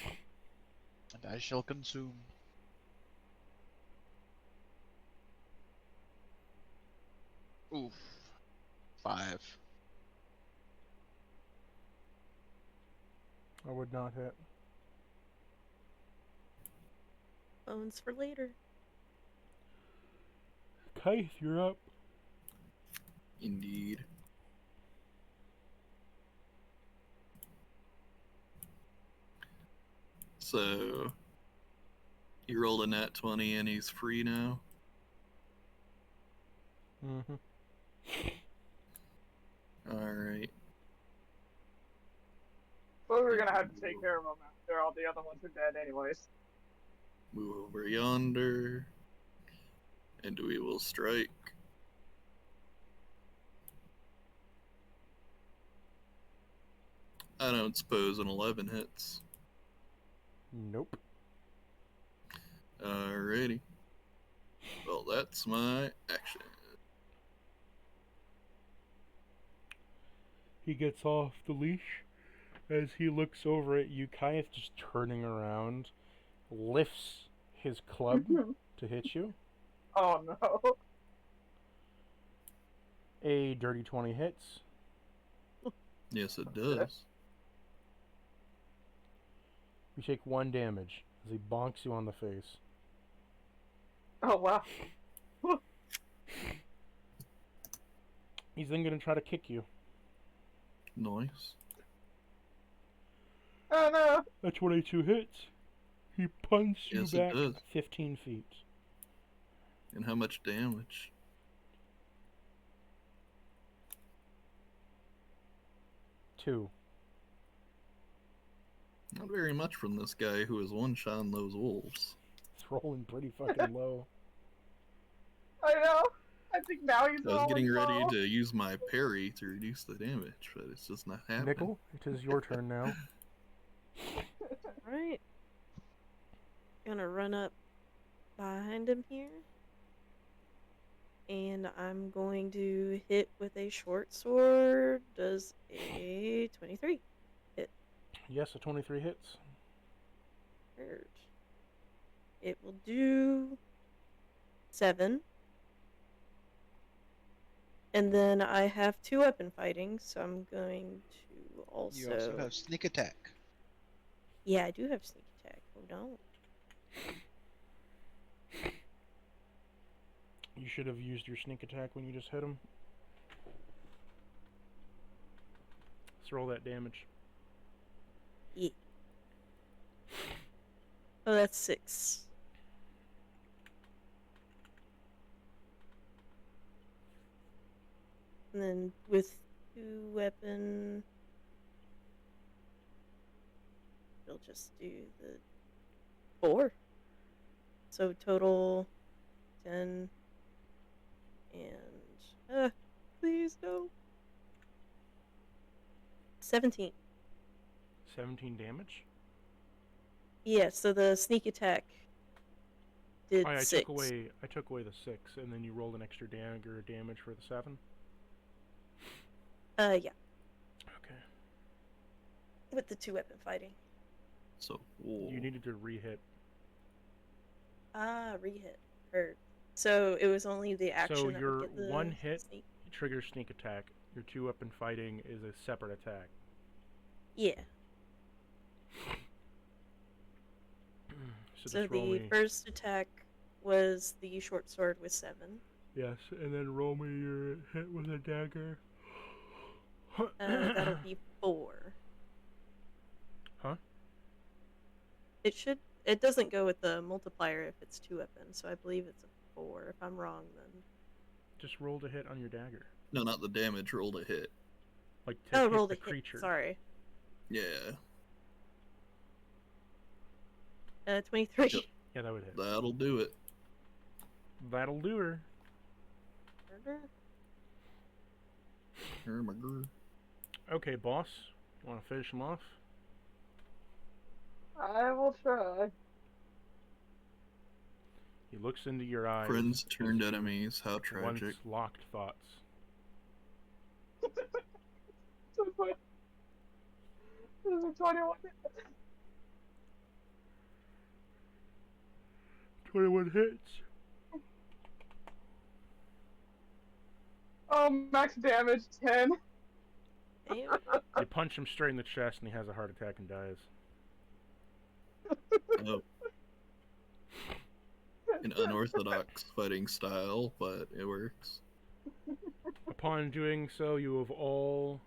And I shall consume. Oof. 5. I would not hit. Bones for later. Kaith, you're up. Indeed. So he rolled a nat 20 and he's free now. Mm-hmm. Alright. But we're gonna have to take care of them after all the other ones are dead, anyways. Move over yonder. And we will strike. I don't suppose an 11 hits. Nope. Alrighty. Well, that's my action. He gets off the leash. As he looks over at you, Kaiath just turning around, lifts his club to hit you. Oh no. A dirty 20 hits. Yes, it does. You take 1 damage as he bonks you on the face. Oh wow. He's then going to try to kick you. Nice. Oh no. A 22 hits. He punts you Yes, it back does. 15 feet. And how much damage? 2. Not very much from this guy who has one-shot those wolves. It's rolling pretty fucking low. I know. I think now he's I was getting rolling ready low. to use my parry to reduce the damage, but it's just not happening. Nickel, it is your turn now. Right. Gonna run up behind him here. And I'm going to hit with a short sword. Does a 23 hit? Yes, a 23 hits. Hurt. It will do 7. And then I have 2 weapon fighting, so I'm going to also... You also have sneak attack. Yeah, I do have sneak attack. Hold on. You should have used your sneak attack when you just hit him. Let's roll that damage. Yeah. Oh, that's 6. And then with 2 weapon, we'll just do the 4. So total 10 and please no. 17. 17 damage? Yeah, so the sneak attack did Oh, yeah, 6. I took away the 6, and then you rolled an extra dagger damage for the 7? Yeah, Okay. with the 2 weapon fighting. So, You needed to re-hit. Re-hit. Heard. So it was only the action So that your would get the 1 hit sneak. triggers sneak attack. Your 2 weapon fighting is a separate attack. Yeah. So So just roll the me. first attack was the short sword with 7. Yes, and then roll me your hit with a dagger. That'll be 4. Huh? It doesn't go with the multiplier if it's 2 weapons, so I believe it's a 4. If I'm wrong, then. Just roll to hit on your dagger. no, not the damage, roll to hit. Like to hit roll the the creature. hit. Sorry. Yeah, 23. Yep. Yeah, that would hit. that'll do it. That'll do her. Here, my girl. Okay, boss. You want to finish him off? I will try. He looks into your eyes. Friends turned enemies, how Once tragic. locked thoughts. So funny. This is a 21. 21 hits. Oh, max damage 10. Damn. You punch him straight in the chest and he has a heart attack and dies. Oh. An unorthodox fighting style, but it works. Upon doing so, you have all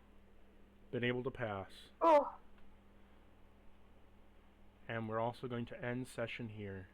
been able to pass. Oh, And we're also going to end session here.